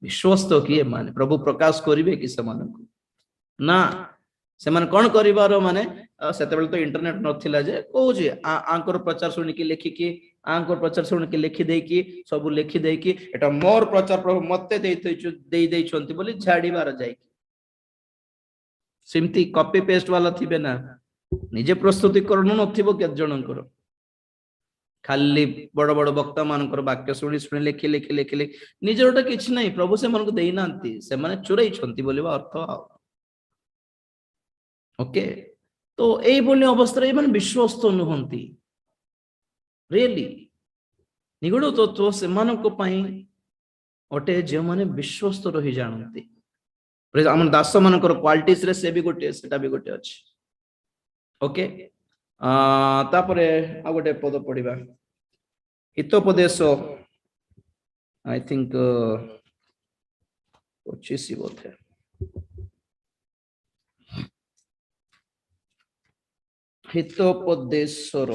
विश्वस्त किए माने प्रभु प्रकाश करिवे कि समान ना से माने कोन करिवार माने सेते तो इंटरनेट नथिला जे कहूची आंकर प्रचार सुनि कि लेखि कि आंकर प्रचार सुनि कि लिखि देई कि सब लिखि देई कि एटा मोर प्रचार प्रभु मते देई छंती बोली झाड़ीबार जाई सिमती कॉपी पेस्ट वाला थिबे ना निजे प्रस्तुति करनु नथिबो के जनकर खाली बड़ बड़ वक्ता मानकर वाक्य शुणी शुणी लिखि लिखि लिखि लिखि निजरटा किछि नहीं प्रभु से मन को देई नांती से माने चुराई छंती बोलिबा अर्थ ओके तो एई बोली अवस्था रे माने विश्वस्त नुहंती रियली निगुड़ तत्व से मानक पई ओटे जे माने विश्वस्त रही जानती हम दास मानकर क्वालिटीज रे से भी गोटे सेटा भी गोटे अछि ओके तापरे आ गोटे पद पढ़िबा हितोपदेश आई थिंक 25 बोधे हितोपदेशर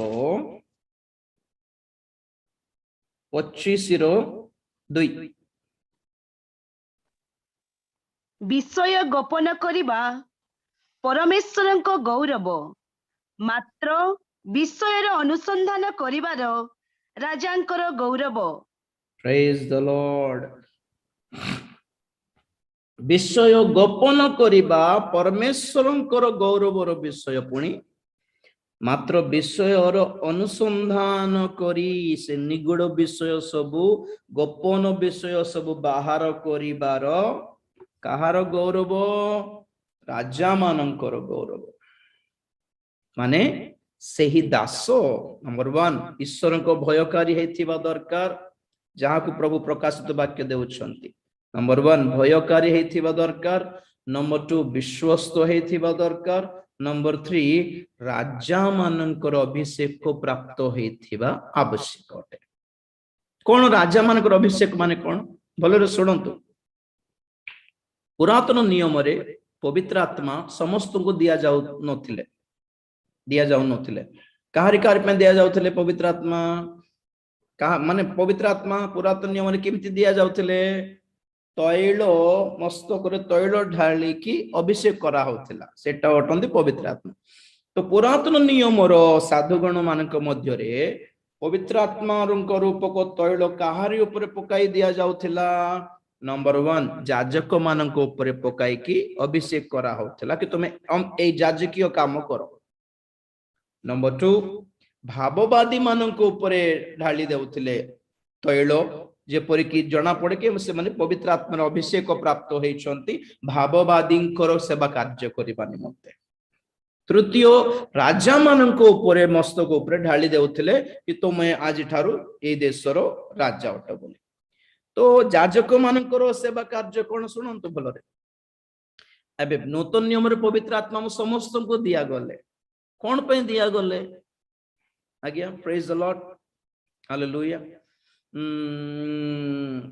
25:2 विषय गोपन करिबा परमेश्वरଙ୍କ गौरव मात्र विषयर अनुसंधान करिबार राजांकर गौरव प्रेज द लॉर्ड विषय गोपन करिबा परमेश्वरଙ୍କର गौरवर विषय पुणी मात्र विषयर अनुसंधान करी से निगुड़ विषय सबु गोपन विषय सबु बाहर करिबार कहार गौरव राजा मानकर गौरव माने सेही दास नंबर 1 ईश्वर को भयकारी हेथिबा दरकार जहाँ को प्रभु प्रकाशित वाक्य देउछंती नंबर 1 भयकारी हेथिबा दरकार नंबर 2 विश्वस्त हेथिबा दरकार नंबर 3 राजा मानकर अभिषेक को प्राप्त हेथिबा आवश्यक अटे कोन राजा मानकर अभिषेक माने कोन भले सुनंतु पुरातन नियम रे पवित्र आत्मा समस्त को दिया जाउ नथिले काहारी कार पे दिया जाउथिले पवित्र आत्मा कहा माने पवित्र आत्मा पुरातन नियम रे केमति दिया जाउथिले तैल मस्तक रे तैल ढाली की अभिषेक करा होथिला सेटा अटंदी पवित्र आत्मा तो पुरातन नियम रो साधुगण मानक मध्य रे पवित्र आत्मा रूप को तैल काहारी ऊपर पकाई दिया जाउथिला नंबर 1 जाजक मानक ऊपर पकाई की अभिषेक करा होथिला कि तुमे ए जाजकीय काम करो नंबर 2 भाववादी मानक ऊपर ढाली देउथिले तैल जेपरि कि जना पड़े कि से माने पवित्र आत्मार अभिषेक प्राप्त होइछंती भाववादी सेवा कार्य करिबा निमंते तृतीय राजा मानक ऊपर मस्तक ऊपर ढाली देउथिले कि तुमे आज ठारू ए देशर राजा अट बोली तो जाजक मानकर सेवा कार्य कौन शुणु भलरे एबे नूतन नियम रे पवित्र आत्मा समस्त को दिया गले कौन पे दिया गले आज्ञा प्रेज द लॉर्ड हालेलुया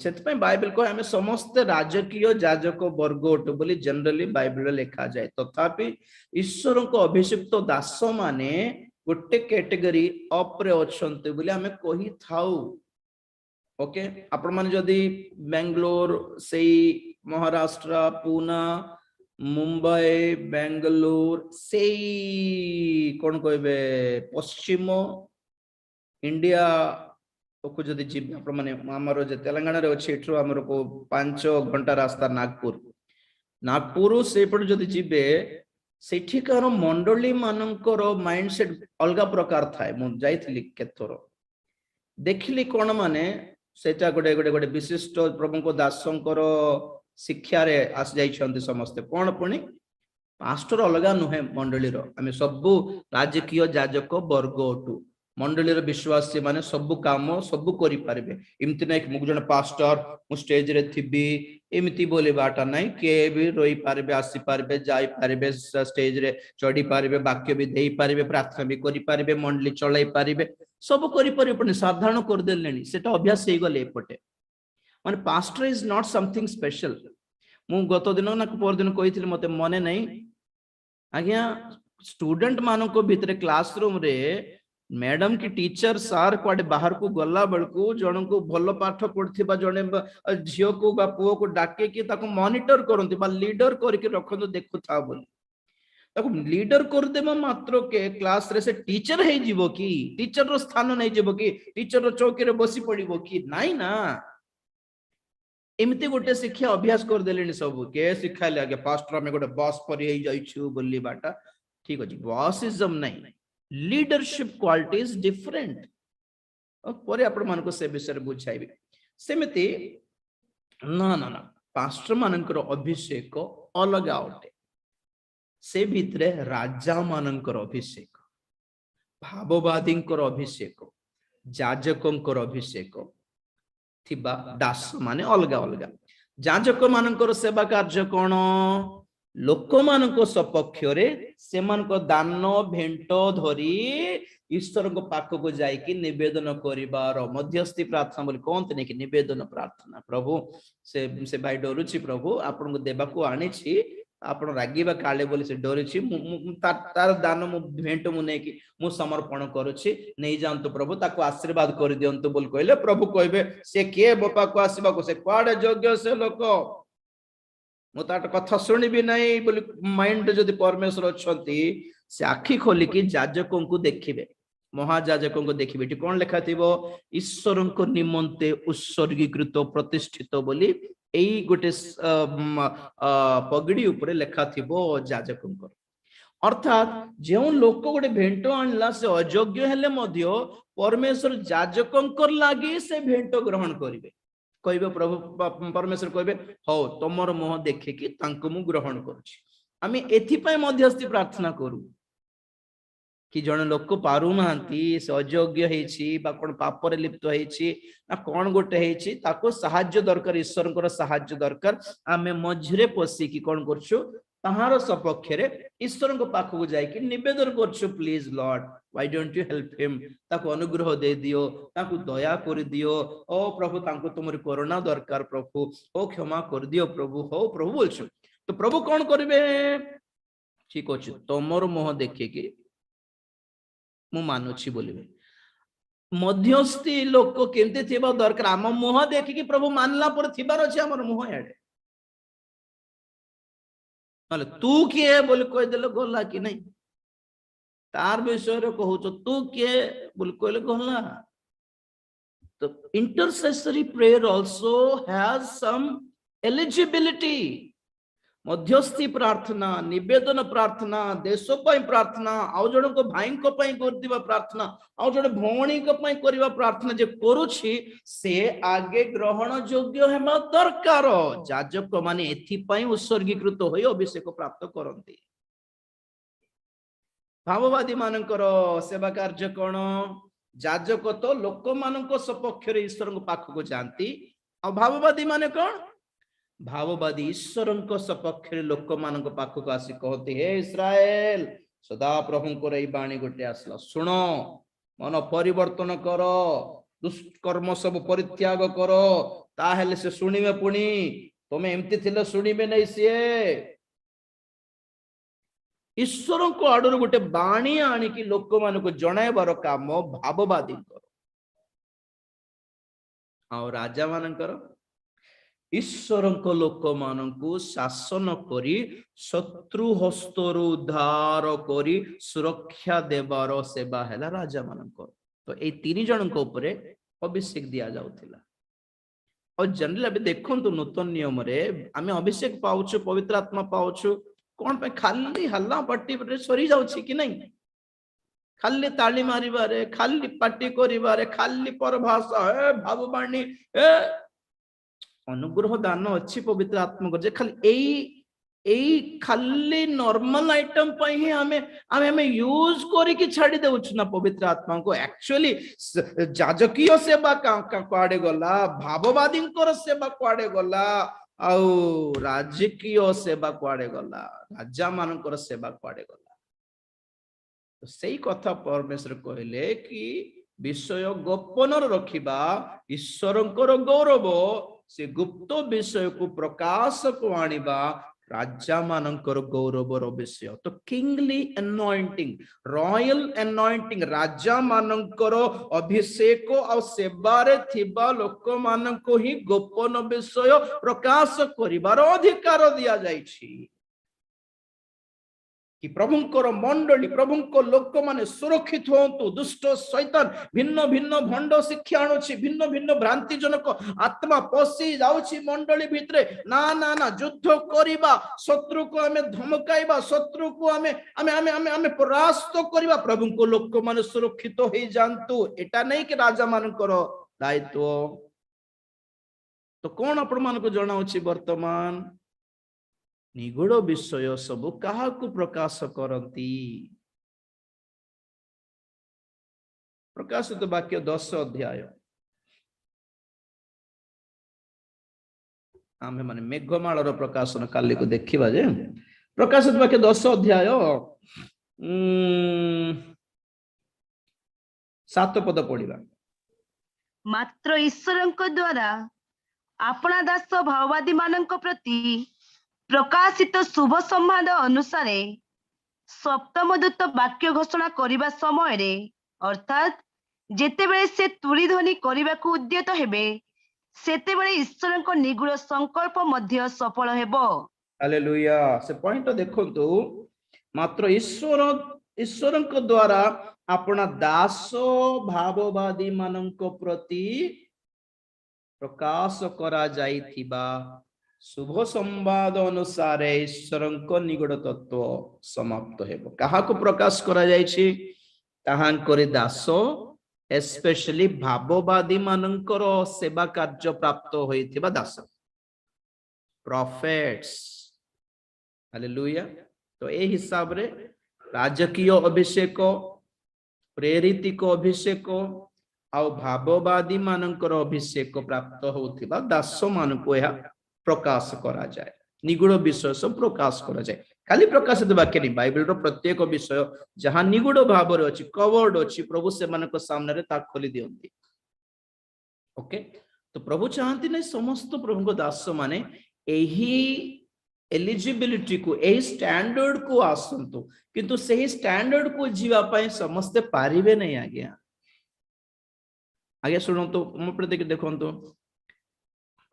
से बाइबल को हमें समस्त राजकीय जाजक वर्ग अटु बोली जनरली बाइबल लिखा जाए तथापि ईश्वर को अभिषिक्त दास माने गोटे कैटेगरी अप रे अछंते बोली हमें कहि थाउ ओके आपण माने जदी बेंगलोर से महाराष्ट्र पुणे मुंबई बेंगलोर से कौन कहबे पश्चिम इंडिया को जदी जीव आपण माने हमर जे तेलंगाना रे अछि एठरो हमर को 5 घंटा रास्ता नागपुर से पड़ जदी जीवे सेठिकार मंडली मानकर माइंडसेट अलगा प्रकार थाए मु जाइथिली केथरो देखिली कोन माने सेटा गोटे गोटे गोटे विशिष्ट प्रभु को दासंकर शिक्षा रे आस जाइछन्ते समस्त कोन पुणी पास्टर अलगा नुहे मंडली रो आमे सब राजकीय जाजक वर्ग अटु मंडलीर विश्वासी माने सब काम सब करि पारबे एमति नै मु जण पास्टर मु स्टेज रे थिबी एमति बोले बाटा नै के भी रोई पारबे आसी पारबे जाई पारबे स्टेज रे चढ़ी पारबे वाक्य भी देई पारबे प्रार्थना भी करि पारबे मंडली चलाई पारबे सब करि पारबे साधारण कर देलेनी सेटा अभ्यास हे गले एपटे माने pastor is not something special मु गत दिन ना पर दिन कहिथिल मते मने नै आज्ञा स्टूडेंट मानन को भीतर क्लासरूम रे मैडम की टीचर सार कुआडे बाहर को गला बेलकू जन को भल पाठ पढ़ा जड़े झील को पुओ को डाके कि ताको मॉनिटर करंती बा लीडर करके रखन देखु था बोली ताको लीडर कर देबा मात्र के क्लास रे से टीचर हे जीवो की टीचर रो स्थान नै जीवो की टीचर रो चौकी रे बसी पड़िबो की नाही ना एमती गोटे शिक्षा अभ्यास कर देलेनी सब के सिखाले आगे पास्टर में गोटे बॉस पर हे जाइछु बोली बाटा ठीक अछि बॉसिज्म नहीं लीडरशिप क्वालिटी इज डिफरेंट और आपण मान को से विषय बुझाइबे सेमिति ना ना ना पास्टर मानकर अभिषेक अलग आउटे से भितरे राजा मानकर अभिषेक भाववादींकर अभिषेक जाजकंकर अभिषेक थिबा दास माने अलग अलग जाजक मानकर सेवा कार्य कोन लोक मानको सपक्ष रे सेमानको दान भेंट धरी ईश्वर को पाख को जाई कि निवेदन करिवार मध्यस्थी प्रार्थना बोली कोनते ने कि निवेदन प्रार्थना प्रभु से भाई डरुची प्रभु आपन को देबा को आनी छी आपण रागीबा काले बोली से डरुची तार दान मु भेंट मु नै कि मु समर्पण करूची नै जानतो प्रभु ताको आशीर्वाद कर दियंतो बोल कहले प्रभु कहबे से के बापा को आसीबा को से क्वाडे योग्य से लोक मु ताट कथा सुनिबी नहीं बोली माइंड जदि परमेश्वर अछंती से आखि खोली कि जाजकों को देखिबे महाजाजकों को देखिबे टी कोन लेखा थिबो ईश्वरन को निमंते उत्सर्गीकृत प्रतिष्ठित बोली एई गोटे पगड़ी ऊपर लेखा थिबो जाजकों को अर्थात जेउ लोक गोटे भेंट आणला से अयोग्य हेले मध्य परमेश्वर जाजकों को लागि से भेंट ग्रहण करिवे कहबे प्रभु परमेश्वर कहबे हो तमर मुह देखे कि तांको मु ग्रहण करूची आमी एथि पय मध्यस्थी प्रार्थना करू कि जण लोक पारु नांती से अयोग्य हेछि बा कोन पाप रे लिप्त हेछि ना कोन गोटे हेछि ताको सहाय्य दरकार ईश्वर को सहाय्य दरकार आमे मझरे पसी कि कोन करछु ताहार सपक्ष रे ईश्वर को पाख को जाय कि निवेदन करछु please Lord why don't you help him ताको अनुग्रह दे दियो ताको दया कर दियो ओ प्रभु ताको तुमरी करुणा दरकार प्रभु ओ क्षमा कर दियो प्रभु हो प्रभु बोलछु तो प्रभु कोन करबे ठीक अछि तमर मोह देखे कि मु मानुछि बोलिबे मध्यस्थी लोक केमते थिबा दरकार आम मोह देखि कि प्रभु मानला पर थिबार अछि हमर मोह याडे नले तू किए बोल कह देले गला कि नहीं तार विषय रे कहू तू किए बोल कहले गला तो intercessory prayer also has some eligibility मध्यस्थी प्रार्थना निवेदन प्रार्थना देश पई प्रार्थना आउ जण को भाई को पई करदिबा प्रार्थना आउ जण भौणी को पई करबा प्रार्थना जे करूछि से आगे ग्रहण योग्य हेमा दरकार जाजक माने एथि पई उत्सर्गीकृत होई अभिषेक प्राप्त करंती भाववादी मानकर सेवा कार्य कोन जाजक तो लोक मानको सपक्ष रे ईश्वर को पाख को जानती आ भाववादी माने कोन भाववादी ईश्वर सपक्ष लोक मान पाख को आसी कहते हे इस्राएल सदा प्रभु को बाणी गोटे आसला शुण मन परिवर्तन कर दुष्कर्म सब परित्याग कर ताहेले से सुनिबे पुणी तमे एमती थिले सुनिबे नै सिए ईश्वर को आडर गोटे बाणी आनी कि लोक मान को जणाइबार काम भाववादी कर आ राजा मानकर ईश्वर लोक मानू शासन करी शत्रु हस्तर उद्धार करी सुरक्षा देवार सेवा है राजा मानक तो ये तीन जन अभिषेक दि जाउथिला और जनरल अभी देखंतु नूतन नियम रे आमे अभिषेक पाउछु पवित्र आत्मा पाउछु कोन पे खाली हल्ला पट्टी रे सरी जाउछि कि नहीं खाली ताली मारिबारे खाली पार्टी करिबारे खाली परभाषा है भाववाणी है अनुग्रह दान अच्छी पवित्र आत्मा जे खाली एई खाली नॉर्मल आइटम पे ही हमें यूज करके छाड़ी देउछु ना पवित्र आत्मा को एक्चुअली जाजकीय सेवा कुआडे गला भाववादी सेवा कुआडे गला आउ राजकीय सेवा कुआडे गला राजा मानकर सेवा कुआडे गला तो सही कथा परमेश्वर कहले कि विषय गोपन रखिबा ईश्वरंकर गौरव से गुप्त विषय को प्रकाश को आनिबा राजा मानकर गौरवर विषय तो किंगली एनॉइंटिंग रॉयल एनॉइंटिंग राजा मानकर अभिषेक और सेवारे थिबा लोक मानको ही गोपन विषय प्रकाश करिवार अधिकार दिया जाइछि कि प्रभुंकर मंडली प्रभुंकर लोक माने सुरक्षित होंतु दुष्ट शैतान भिन्न भिन्न भंड शिक्षा आणुछि भिन्न भिन्न भ्रांति जनक आत्मा पशि जाउछि मंडली भितरे ना ना ना युद्ध करिबा शत्रु को हमें धमकाइबा शत्रु को हमें परास्त करिबा प्रभुंकर लोक माने सुरक्षित होई जानतु एटा नै कि राजा मानकर दायित्व तो कोन आपण मानको जणाउछि वर्तमान निगूढ़ विषय सब कहा को प्रकाश करती प्रकाशित वाक्य 10 अध्याय आमे माने मेघमालर प्रकाशन काली को देखिबा जे प्रकाशित वाक्य 10 अध्याय 7 पद पढ़िबा मात्र ईश्वरଙ୍କ द्वारा अपना दास भाववादी मानଙ୍କ प्रति प्रकाशित शुभ संवाद अनुसार सप्तम दूत वाक्य घोषणा करिबा समय रे अर्थात जेतेबेले से तुरी ध्वनि करिबा को उद्यत हेबे सेतेबेले ईश्वरଙ୍କ निगूढ़ संकल्प मध्य सफल हेबो हालेलुया से पॉइंट देखंतु मात्र ईश्वरଙ୍କ द्वारा अपना दास भाववादी मानଙ୍କ प्रति प्रकाश करा जाइथिबा शुभ संवाद अनुसार ईश्वरଙ୍କ निगूढ़ तत्व समाप्त हेबो कहा को प्रकाश करा जायछि ताहांकर दास एस्पेशली भाववादी मानकर सेवा कार्य प्राप्त होइथिबा दास प्रॉफिट्स हालेलुया तो ए हिसाब रे राजकीय अभिषेक प्रेरितिक अभिषेक आ भाववादी मानकर अभिषेक प्राप्त होथिबा दास मानको या प्रकाश करा जाए निगूढ़ विषय सब प्रकाश करा जाए खाली प्रकाशित वाक्य नहीं बाइबल रो प्रत्येक विषय जहां निगूढ़ भाव रे अछि कवर्ड अछि प्रभु से मानक सामने रे ता खोली दियंती ओके तो प्रभु चाहती नहीं समस्त प्रभु को दास माने एही एलिजिबिलिटी को एही स्टैंडर्ड को आसंतु किंतु सही स्टैंडर्ड को जीवा पाए समस्त पारिबे नहीं आज्ञा आगे सुनो तो मो प्रति देखंतु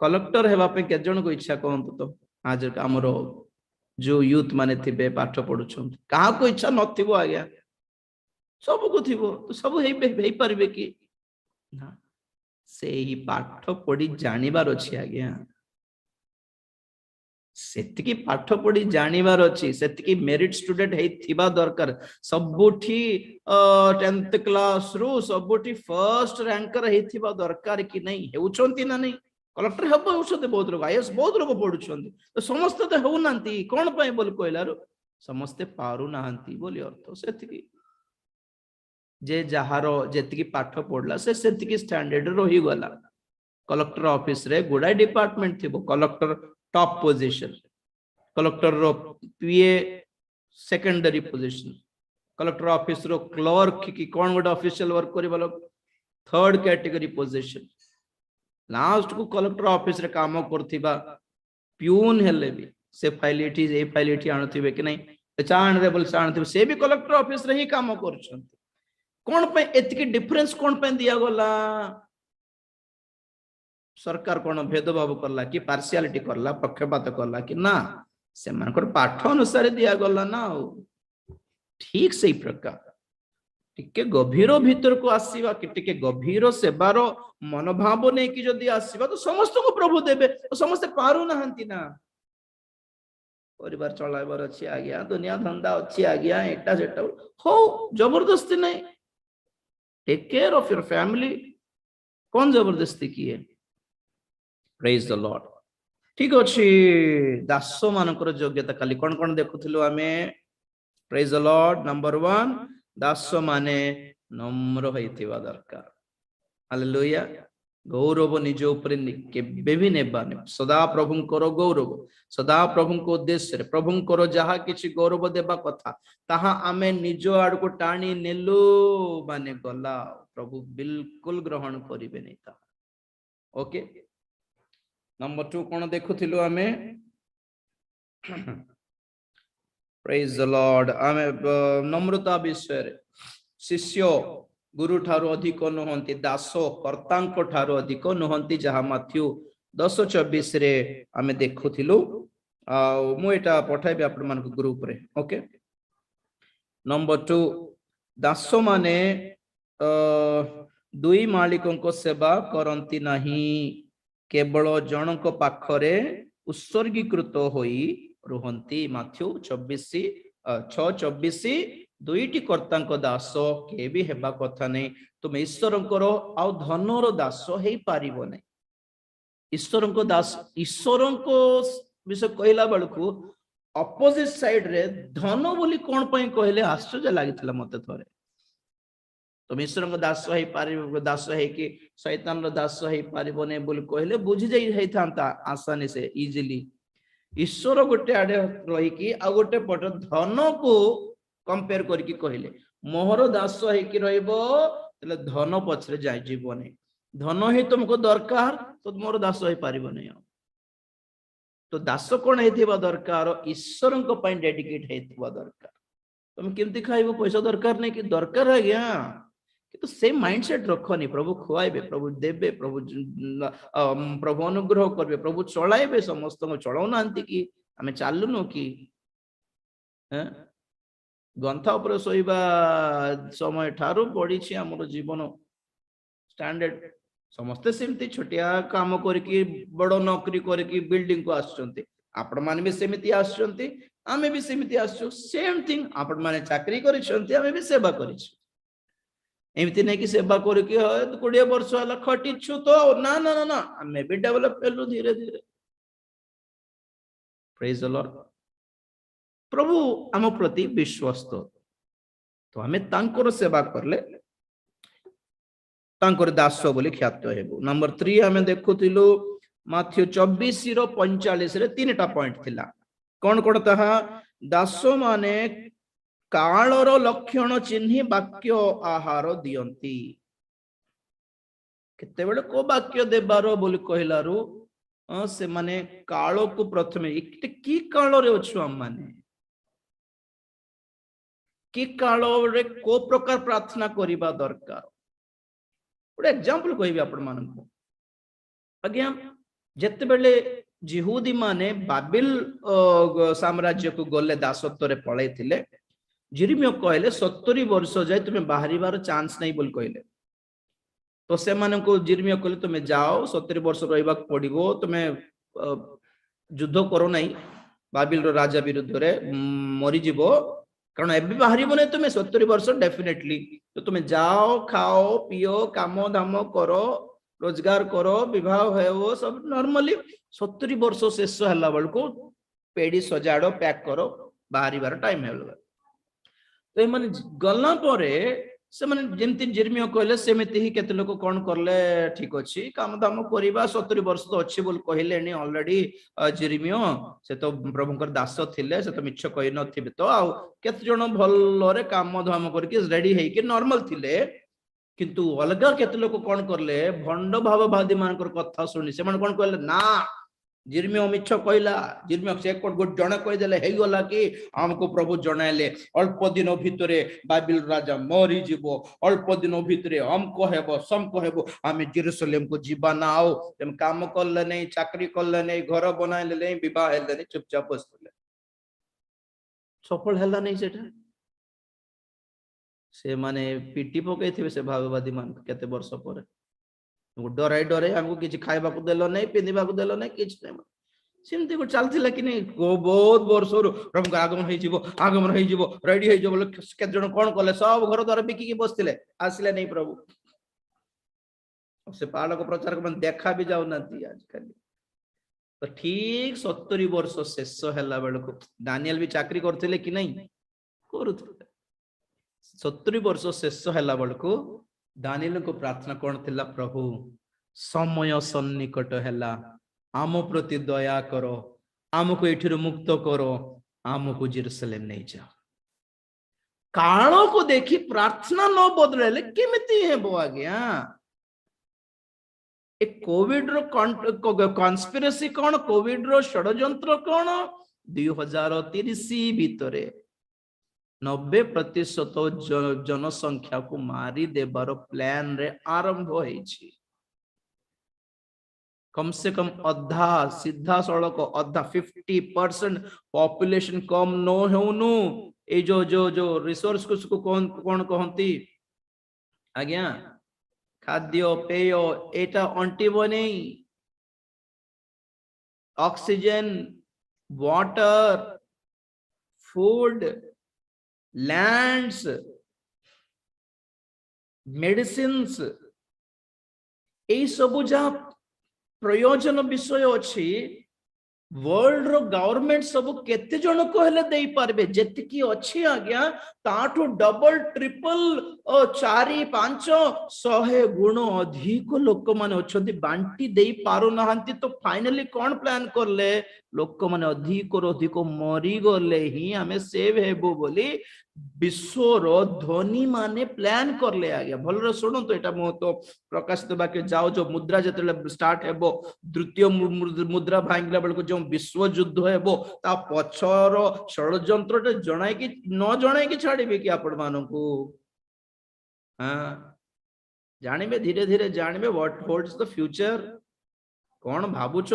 कलेक्टर हेबा पे के जन को इच्छा कहंतु तो आज हमरो जो यूथ माने थिबे पाठ पढुछन कहा को इच्छा नथिबो आज्ञा सब को थिबो तो सब हेई परबे कि ना से ही पाठ पढ़ी जानिबार अछि आज्ञा सेतिकी पाठ पढ़ी जानिबार अछि सेतिकी मेरिट स्टूडेंट हेई थिबा दरकार सबुठी 10th क्लास रो सबुठी फर्स्ट रैंकर हेई थिबा दरकार कि नहीं हेउचंती ना नहीं कलेक्टर हेबो औषध बहुत लोग आईएएस बहुत लोग पढुछंती तो समस्त तो हेउ नांती कोन पय बोल कहलारो समस्ते पारु नांती बोली अर्थ सेतिकी जे जहारो जेतिकी पाठ पढ़ला से सेतिकी स्टैंडर्ड रही गला कलेक्टर ऑफिस रे गुडाई डिपार्टमेंट थिबो कलेक्टर टॉप पोजीशन कलेक्टर रो PA secondary position collector office रो क्लर्क की कोन गोड ऑफिशियल वर्क करी बोलो थर्ड कैटेगरी पोजीशन लास्ट को कलेक्टर ऑफिस रे काम करथिबा प्यून हेले भी से फाइलिटी ए फाइलिटी आणथिबे कि नहीं चाण रे बोल चाणथिबे से भी कलेक्टर ऑफिस रे ही काम करछंती कोन पे एतिकी डिफरेंस कोन पे दिया गला सरकार कोन भेदभाव करला कि पार्शियलिटी करला पक्षपात करला कि ना से मानकर पाठ अनुसार दिया गला ना ठीक सही प्रकार टिके गभीर भीतर को आसीबा कि टिके गभीर सेवार मनोभाव नै कि जदी आसीबा तो समस्त को प्रभु देबे तो समस्त पारु नाहंती ना परिवार चलाइबार अछि आज्ञा दुनिया धंदा अछि आज्ञा एटा जेटा हो जबरदस्ती नहीं take care of your family कौन जबरदस्ती की है प्रेज द लॉर्ड ठीक अच्छी दास मानकर योग्यता खाली कौन कौन देखुथिलु आमे प्रेज द लॉर्ड नंबर 1 दास माने नम्र होइथिबा दरकार हालेलुया गौरव निज ऊपर केबे भी नेबाने सदा प्रभुंकर गौरव सदा प्रभुंक उद्देश्य रे प्रभुंकर जहा किछि गौरव देबा कथा ताहा आमे निज आड़ को टाणी नेलु माने गला प्रभु बिल्कुल ग्रहण करिवे नै ता ओके नंबर 2 कोन देखुथिलु आमे प्रेज द लॉर्ड आमे नम्रता विषय रे शिष्य गुरु ठारो अधिक नुहंती दास कर्तांक ठारो अधिक नुहंती जहा माथ्यू 10:24 रे आमे देखुथिलु आ मु एटा पठाइबे आपण मान ग्रुप रे ओके नंबर 2 दास माने दुई मालिकों को सेवा करंती नहीं केवल जनक पाखरे उत्सर्गीकृत होई रुहंती माथ्यू 6:24 दुईटी कर्तांक दास के भी हेबा कथा नहीं तुम ईश्वरंकर आउ धनर दास हेई पारिबो नहीं ईश्वरंक दास ईश्वरंक विषय कहला बेलकू अपोजिट साइड रे धन बोली कोन पई कहले आश्चर्य लागितला मते थरे तुम ईश्वरंक दास हेई पारिबो दास हेई कि शैतान रो दास हेई पारिबो नहीं बोली कहले बुझी जाई हेइथांता आसानी से इजीली ईश्वर गोटे आडे रही कि आ गोटे पट धन को कंपेयर करके कहले मोहर दास हेकि रहइबो तले धन पछरे जाय जीवने धन ही तुमको दरकार तो मोर दास होई पारिबो नै तो दास कोन हेतिबा दरकार ईश्वर को पई डेडिकेट हेतिबा दरकार तुम केमती खाइबो पैसा दरकार नै कि दरकार है गया कि तो सेम माइंडसेट रखनी प्रभु खुआइबे प्रभु देबे प्रभु प्रभु अनुग्रह करबे प्रभु चलाइबे समस्त को चलाउ नांती कि आमे चालुनो कि हैं गंथा ऊपर सोइबा समय ठारू पड़ी आमर जीवन स्टैंडर्ड समस्ते सेमती छोटिया काम करके बड़ नौकरी करके बिल्डिंग को आसुचंती आपण माने भी सेमिति आसुचंती आमे भी सेमिति आसु सेम थिंग आपण माने चाकरी करिसंती आमे भी सेवा करिछु एमती नहीं कि सेवा करके 20 वर्ष वाला खटिछु तो ना ना ना ना आमे भी डेवलप करलु धीरे धीरे प्रेज द लॉर्ड प्रभु आम प्रति विश्वस्त तो आमे तांकर सेवा करले तांकर दास बोली ख्यात हेबु नंबर 3 आमे देखुथिलु माथ्यू 24:45 रे तीनटा पॉइंट थिला कोन कोन तहा दास माने कालर लक्षण चिन्ही वाक्य आहार दियंती केते बेले को वाक्य देबारो बोली कहलारु से माने काल को प्रथमे एकटे की काल रे अछु हम माने कि काल रे को प्रकार प्रार्थना करिबा दरकार गोटे एग्जांपल कहबी आपण मानक आज्ञा जते बेले जिहुदी माने बाबिल साम्राज्य को गले दासत्व रे पळै थिले जिरिमियो कहले 70 वर्ष जाय तुम्हें बाहरिबार चांस नहीं बोल कहले तो से माने को जिरिमियो कहले तुम्हें जाओ 70 वर्ष रहिबा पड़िबो तुम्हें युद्ध करो नहीं बाबिल रो राजा विरुद्ध रे मरि जीवो कारण एबी बाहरिबो नै तुम्हें 70 वर्ष डेफिनेटली तो तुम्हें जाओ खाओ पियो काम धाम करो रोजगार करो विवाह हो सब नॉर्मली 70 वर्ष शेष हला बेलको पेड़ी सजाड़ो पैक करो बाहरिबार टाइम हेलबा तो माने गला परे से माने जेमति जिरमियो कहले सेमिति ही केते लोक कोन करले ठीक अछि काम दाम करिबा 70 वर्ष तो अछि बोल कहलेनी ऑलरेडी जिरमियो से तो प्रभुकर दास थिले से तो मिछ कहि नथिबे तो आ केते जण भल्लो रे काम धाम करके रेडी हेइ के नॉर्मल थिले किंतु अलगा केते लोक कोन करले भंड भाववादी मानकर कथा सुनि से माने कोन कहले ना जिरमियो मिछ कहला जिरमियो से कोट गुट जण कहि देले हेइ गला कि हमको प्रभु जणाइले अल्प दिन भितरे बाबिल राजा मरि जीवो अल्प दिन भितरे हमको हेबो समको हेबो आमे जेरूशलेम को जीवा ना आओ हम काम करले नहीं चाकरी करले नहीं घर बनाइले नहीं विवाह हेले नहीं चुपचाप बसले सफल हला नहीं सेटा से माने पीटी पकई थिबे से भाववादी मान केते वर्ष पर डराई डराई हमको किसी खाइबा को देलो नहीं पिंदिबा को देलो नहीं किछ नहीं सिमती को चलथिला कि नहीं बहुत वर्ष प्रभु आगमन होई जीवो रेडी होई जीवो केते जण कोन करले सब घर द्वार बिकी के बसथिले आसिले नहीं प्रभु से पालक प्रचारक मन देखा भी जाउ नांती आजकल तो ठीक 70 वर्ष शेष हैला बेलको दानिएल भी चाकरी करथिले कि नहीं करूथिले 70 वर्ष शेष हैला बेलको दानिएल को प्रार्थना कोन थिला प्रभु समय सन्निकट हैला आम प्रति दया करो आमको एठिरु मुक्त करो आमको जेरूसलेम नहीं जाओ काल को देखी प्रार्थना न बदलेले केमिति हेबो आज्ञा ए कोविड रो कॉन्स्पिरेसी कौन कोविड रो षडयंत्र कौन 2030 भितरे 90% जनसंख्या को मारी देबार प्लान रे आरंभ होइछि कम से कम अधा सीधा सड़क अधा 50% पॉपुलेशन कम न होनु ए जो रिसोर्स को कौन कौन कहती आज्ञा खाद्य पेय एटा अंटिबो नहीं oxygen water food lands medicines ए सब जहाँ प्रयोजन विषय अच्छी वर्ल्ड रो गवर्नमेंट सब केते जन को हेले देई पारबे जेतिकी अछि आज्ञा ताठो डबल ट्रिपल 4-5-100 गुण अधिक लोक माने अछंती बांटी देई पारो नहांती तो फाइनली कोन प्लान करले लोक माने अधिक रो अधिक मरी गले ही हमें सेव हेबो बोली विश्वर धनी माने प्लान करले आज्ञा भलरे सुनो तो एटा मो तो प्रकाशित वाक्य जाओ जो मुद्रा जतले स्टार्ट हेबो द्वितीय मुद्रा भांगला बेल को जो विश्व युद्ध हेबो ता पछर षडयंत्र जणाई कि न जणाई कि छाड़िबे कि आपण मानकू हां जानिबे धीरे धीरे जानिबे व्हाट होल्ड्स द फ्यूचर कौन भावुंट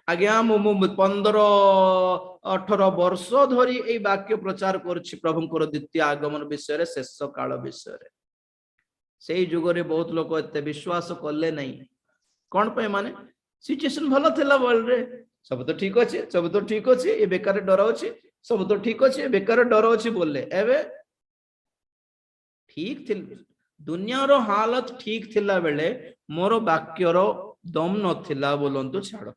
आज्ञा 15-18 वर्ष धरी ए वाक्य प्रचार करछि प्रभुंकर द्वितीय आगमन विषय रे शेष काल विषय रे सेई जुगरे बहुत लोक एते विश्वास करले नहीं कौन पे माने सिचुएशन भलो थिला वर्ल्ड रे सब तो ठीक अछि सब तो ठीक अछि ए बेकार डर अछि सब तो ठीक अछि बेकार डर अछि बोलले एबे ठीक थिल दुनिया रो हालत ठीक थिला बेले मोर वाक्य रो दम नथिला बोलंतु छाड़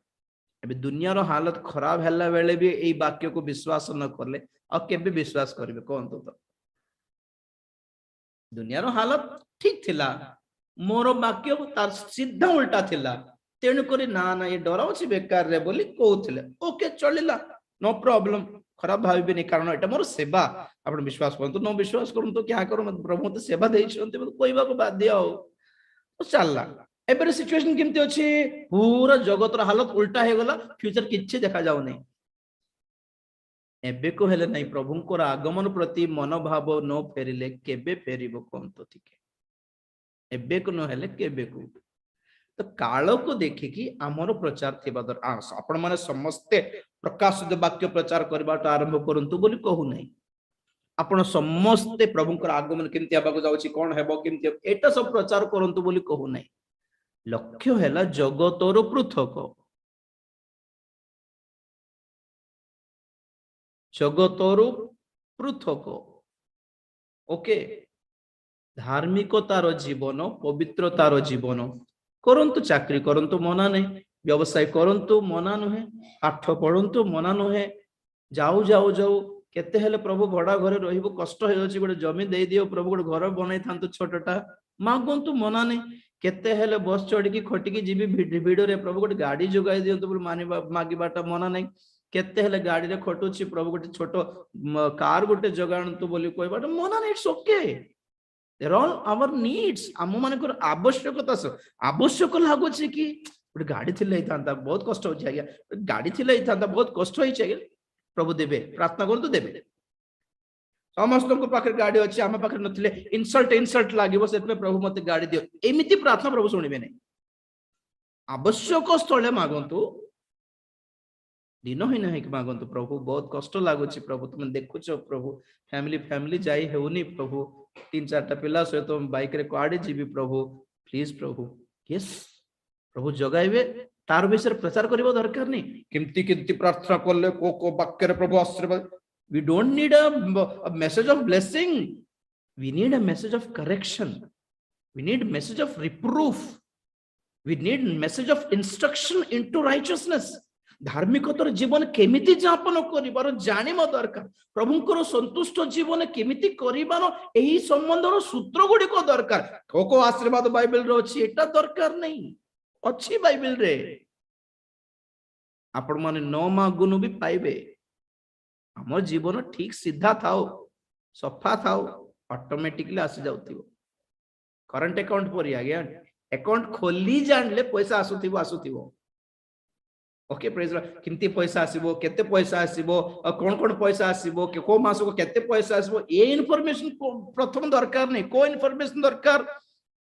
एबे दुनिया रो हालत खराब हैला बेले भी एई वाक्य को विश्वास न करले आ केबे विश्वास करबे कोनतो तो दुनिया रो हालत ठीक थिला मोर वाक्य तार सीधा उल्टा थिला तेणु करी ना ना ये डर अछि बेकार रे बोली कहउथिले ओके चलिला नो प्रॉब्लम खराब भाबी नहीं कारण एटा मोर सेवा आपण विश्वास करंतु न विश्वास करंतु क्या करू प्रभु मते सेवा देइ छन्ते कहबा को बाध्य हो तो चलला एबे सिचुएशन केमती अछि पूरा जगत रो हालत उल्टा हे गला फ्यूचर किछि देखा जाउ नै एबे को हेले नै प्रभुंकर आगमन प्रति मनोभाव न फेरिले केबे फेरिबो कोन तो ठीक एबे को न हेले केबे को तो काल को देखि कि हमरो प्रचार थिबा दर आपण माने समस्ते प्रकाशित वाक्य प्रचार करबाटा आरंभ करंतु बोली कहू नै आपण समस्ते प्रभुंकर आगमन केमती आबाको जाउछि कोन हेबो केमती एटा सब प्रचार करंतु बोली कहू नै लक्ष्य हैला जगतर पृथक जगतर पृथक ओके धार्मिकतार जीवन पवित्रतार जीवन करंतु चाकरी करंतु मना नहीं व्यवसाय करंतु मना नुहे पाठ पढ़ंतु मना नुहे जाऊ जाऊ जाऊ केते हेले प्रभु भड़ा घरे रहिबो कष्ट हे अछि गोटे जमी दे दियो प्रभु गोटे घर बनाई थांतु छोटटा मागंतु मना नहीं केते हेले बस चढ़ी की खटी की जीबी भिडियो रे प्रभु गोटे गाड़ी जोगाई दियंतु बोल मागिबाटा मना नहीं केते हेले गाड़ी रे खटुछि प्रभु गोटे छोटो कार गोटे जगाणतु बोली कहबाटा मना नहीं it's okay their all our needs आम मानकर आवश्यकता आवश्यक लागुछि कि गोटे गाड़ी थिले थांता बहुत कष्ट होछि आज्ञा गाड़ी थिले थांता बहुत कष्ट होइछि आज्ञा प्रभु देबे प्रार्थना करतु देबे समस्त को पाखे गाड़ी अछि आम पाखे नथिले इनसल्ट लागिबो सेत में प्रभु मते गाड़ी दियो एमिति प्रार्थना प्रभु सुनिबे नै आवश्यक स्थले मागंतु दिन ही नहीं कि मागंतु प्रभु बहुत कष्ट लागुछि प्रभु तुम देखुछो प्रभु फैमिली जाई हेउनी प्रभु 3-4 पिला सहित बाइक रे कुआडे जीवी प्रभु प्लीज प्रभु यस प्रभु जगाइबे तार विषय प्रचार करिबो दरकार नहीं केमती प्रार्थना करले को वाक्य रे प्रभु आशीर्वाद we don't need a message of blessing we need a message of correction we need a message of reproof we need a message of instruction into righteousness धार्मिकतार जीवन केमिति यापन करिबार जानिबा दरकार प्रभुंकर संतुष्ट जीवन केमिति करिबार एही संबंधर सूत्र गुडी को दरकार को आशीर्वाद बाइबल रे अछि एटा दरकार नहीं अछि बाइबल रे आपण माने न मागुनु भी पाइबे हमर जीवन ठीक सीधा थाओ सफा थाओ ऑटोमेटिकली आसी जाउथिबो करंट अकाउंट पर आज्ञा अकाउंट खोली जानले पैसा आसुथिबो ओके प्रेज किंती पैसा आसीबो केते पैसा आसीबो कोन कोन पैसा आसीबो के को मास को केते पैसा आसीबो ए इन्फॉर्मेशन प्रथम दरकार नहीं को इन्फॉर्मेशन दरकार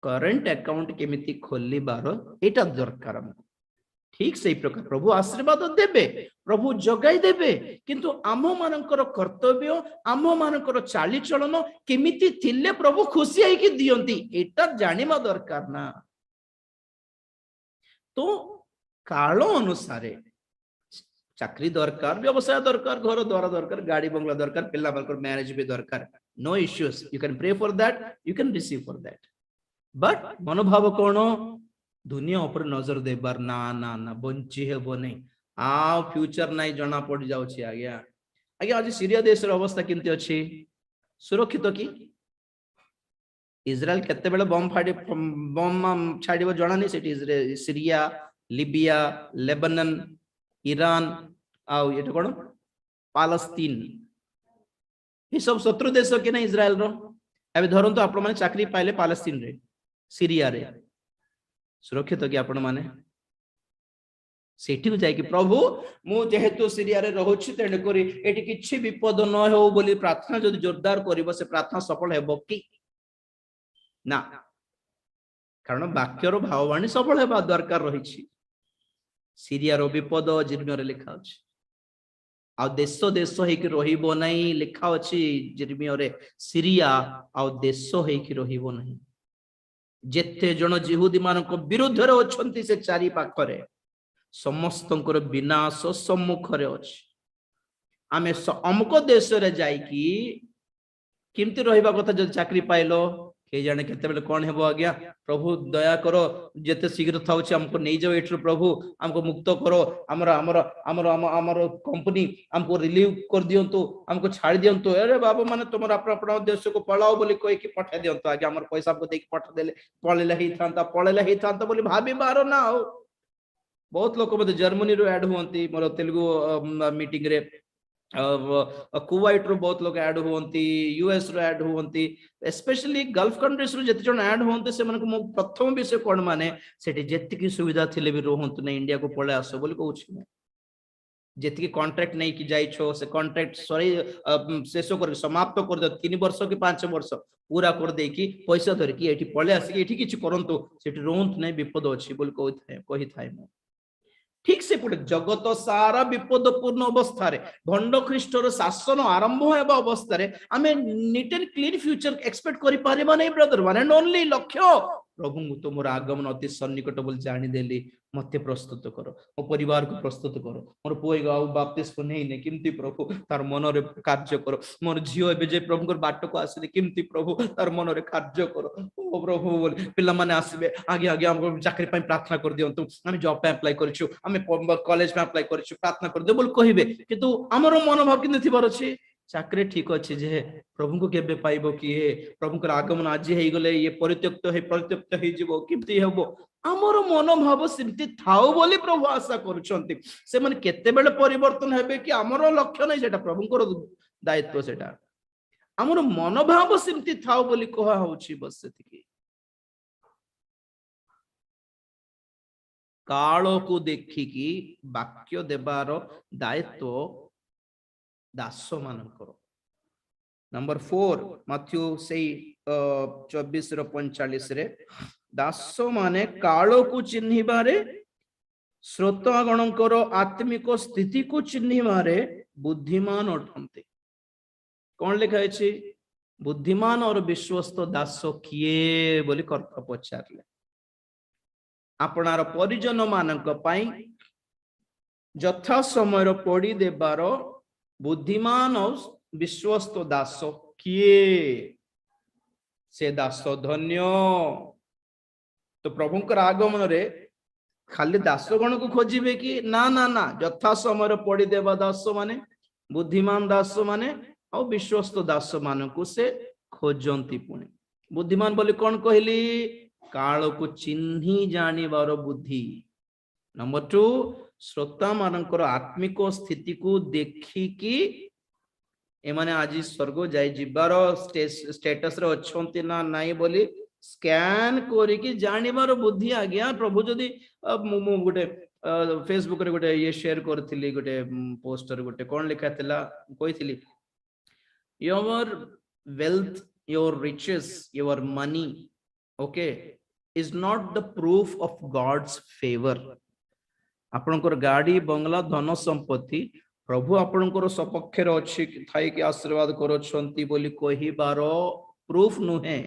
करंट अकाउंट केमिति खोली बारो एटा दरकार हमको ठीक सही प्रकार प्रभु आशीर्वाद देबे प्रभु जगाई देबे किंतु आम मानकर कर्तव्य आम मानकर चाली चलन केमिति थिले प्रभु खुशी है कि दियंती एटा जानिबा दरकार ना तो काल अनुसार चाकरी दरकार व्यवसाय दरकार घर द्वार दरकार गाड़ी बंगला दरकार पिल्ला बरकर मैरिज भी दरकार no issues you can pray for that you can receive for that but मनोभाव कौन दुनिया ऊपर नजर देबार ना ना ना बंची हेबो नहीं आ फ्यूचर नहीं जना पड़ जाउछि आज्ञा आज्ञा आज सीरिया देश अवस्था केमती अछि सुरक्षित कि इजराइल केते बेले बम छाड़िबो जणा नहीं सेठी सीरिया लिबिया लेबनन ईरान आउ ये कोन पालस्तीन ये सब शत्रु देश के ना इजराइल रो अबे धरंतु आपण माने चाकरी पाइले पालस्तीन रे सीरिया रे सुरक्षित कि आपण माने सेठी को जाय कि प्रभु मु जेहेतु सीरिया रे रहउछि तेने करी एठी किछि विपद न हो बोली प्रार्थना जदि जोरदार करिवो से प्रार्थना सफल हेबो कि ना कारण वाक्यर भाववाणी सफल हेबा दरकार रहिछि सीरिया रो विपद जिर्मिया रे लिखा अछि आ देश देश हे कि रहिबो नाही लिखा अछि जिर्मिया रे सीरिया आ देश हे कि रहिबो नाही जेते जन जिहुदी मानक विरुद्ध रे अछंती से चारि पाखरे समस्तंकर विनाश सम्मुख रे अछि आमे अमुक देश रे जाई कि किमती रहिबा कथा जब चाकरी पाइलो के जाने केते बेले कोन हेबो आज्ञा प्रभु दया करो जेते शीघ्र थाउछि हमको नै जाओ एठरो प्रभु हमको मुक्त करो हमर कंपनी हमको रिलीव कर दियंतु हमको छाड़ दियंतु अरे बाबा माने तुमर अपना देश को पळाओ बोली कोइ कि पठा दियंतु आज्ञा हमर पैसा को देख पठा देले पळेले ही थांता बोली भाबी बारो ना हो बहुत लोक मते जर्मनी रो ऐड होंती मोर तेलुगु मीटिंग रे कुवैट रो बहुत लोग ऐड होंती यूएस रो ऐड होंती स्पेशली गल्फ कंट्रीज रो जति जन ऐड होंते से मन को प्रथम विषय कोन माने सेठी जति की सुविधा थिले भी रहंतु नै इंडिया को पळे आसो बोली कहउछि मैं जति की कॉन्ट्रैक्ट नै कि जाई छो से कॉन्ट्रैक्ट सॉरी शेष कर समाप्त कर दो 3 वर्ष कि 5 वर्ष पूरा कर दे कि पैसा धर कि एठी पळे आसी एठी किछि करंतु सेठी रहंतु नै विपद अछि बोली कहि थाए मैं ठीक से पड़े जगत सारा विपदपूर्ण अवस्था रे भंड ख्रीष्टर शासन आरंभ होबा अवस्था रे आमे neat and clean future expect करि पारिबा नै ब्रदर वन एंड ओनली लक्ष्य प्रभु तुमर आगमन अति सन्निकट बोल जानि देली मते प्रस्तुत करो मो परिवार को प्रस्तुत करो मोर पुई गाउ बाप्तिस्म नै ने किमती प्रभु तार मन रे कार्य करो मोर झियो एबे जे प्रभु को बाट को आसीले किमती प्रभु तार मन रे कार्य करो ओ प्रभु बोल पिल्ला माने आसीबे आगे आगे हमको चाकरी पई प्रार्थना कर दियंतु हम जॉब पे अप्लाई करछु हम कॉलेज में अप्लाई करछु प्रार्थना कर दे बोल कहिबे किंतु हमर मनोभाव किन थिबार अछि चाकरी ठीक अच्छे जे प्रभु को केबे पाइबो कि हे प्रभु को आगमन आज हे गले ये परित्यक्त हे जीवो किमती हेबो हमर मनोभाव सिमती थाओ बोली प्रभु आशा करूछंती से माने केते बेले परिवर्तन हेबे कि हमर लक्ष्य नै सेटा प्रभु को दायित्व सेटा हमर मनोभाव सिमती थाओ बोली कहा होछि बस सेति काल को देखि कि वाक्य देबार दायित्व दास मानकर नंबर 4 मथ्यू से 24:45 रे दास माने काल को चिन्हिबारे श्रोतागणकर आत्मिक स्थिति को चिन्हिबारे बुद्धिमान अटंते कौन लिखा है बुद्धिमान और विश्वस्त दास किए बोली कर्ता पचारले आपनार परिजन मानक पई यथा समय पड़ी देबार बुद्धिमान और विश्वस्त दास किए से दास धन्य तो प्रभुंकर आगमन रे खाली दास गण को खोजिबे कि ना ना ना यथा समय पड़ी देवा दास माने बुद्धिमान दास माने और विश्वस्त दास मान को से खोजंती पुणी बुद्धिमान बोली कौन कहली काल को चिन्ही जानिबार बुद्धि नंबर 2 श्रोता मानकर आत्मिक स्थिति को देखिकी एमाने आज स्वर्ग जाय जिबार स्टेटस रे अछंती ना नाही बोली स्कैन करिकी जानिबार बुद्धि आज्ञा प्रभु जदि मु गोटे फेसबुक रे गोटे ये शेयर करथिली गोटे पोस्टर गोटे कोन लिखा थिला कहिथिली your wealth your riches your money okay is not the proof of God's favour आपनकर गाड़ी बंगला धन संपत्ति प्रभु आपनकर सपक्षर अछि थाई के आशीर्वाद करछंती बोली कहिबार प्रूफ नुहे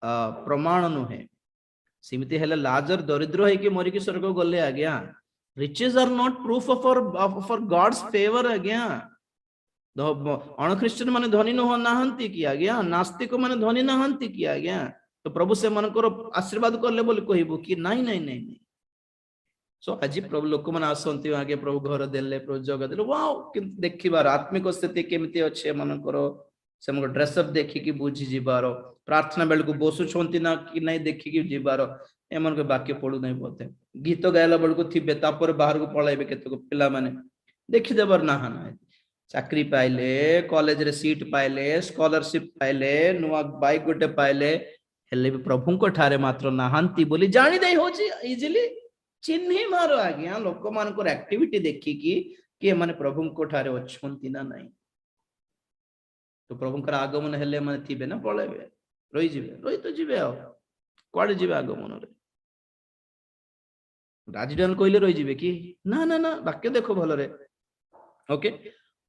प्रमाण नुहे सिमिति हेले लाजर दरिद्र है कि मरि कि स्वर्ग गले आज्ञा riches are not proof of God's favour आज्ञा अण ख्रिस्टियन माने धनी न नाहंती कि आज्ञा नास्तिक माने धनी नाहंती कि आज्ञा तो प्रभु से मानकर आशीर्वाद करले बोली कहिबो कि नहीं नहीं नहीं नहीं सो आज प्रभु लोक मैंने आसती आगे प्रभु घर देले प्रभु जगह देले वाओ देखिबार आत्मिक स्थिति केमिति अच्छे मनकर से ड्रेसअप देखिकी बुझी जीवार प्रार्थना बेल को बसुंट ना कि नहीं देखिकी जीवार एमन के वाक्य पढ़ू नहीं बोलते गीत गायला बेल को थे बाहर को पलैबे केतक पिला माने देखिदेबार ना ना चाकरी पाइले कॉलेज रे सीट पाइले स्कॉलरशिप पाइले नुआ बाइक गोटे पाइले हेले भी प्रभु को ठारे मात्र नाहांती बोली जानी दे होची इजीली चिन्ही मारो आज्ञा लोक मान एक्टिविटी देखिकी कि माने प्रभु को ठारे अच्छी ना नहीं तो प्रभु आगमन हेले माने थिबे ना पलैबे रही तो जीवे आड़े जीवे आगमन रे राजडान कहले रही जीवे कि ना ना ना वाक्य देखो भल रे ओके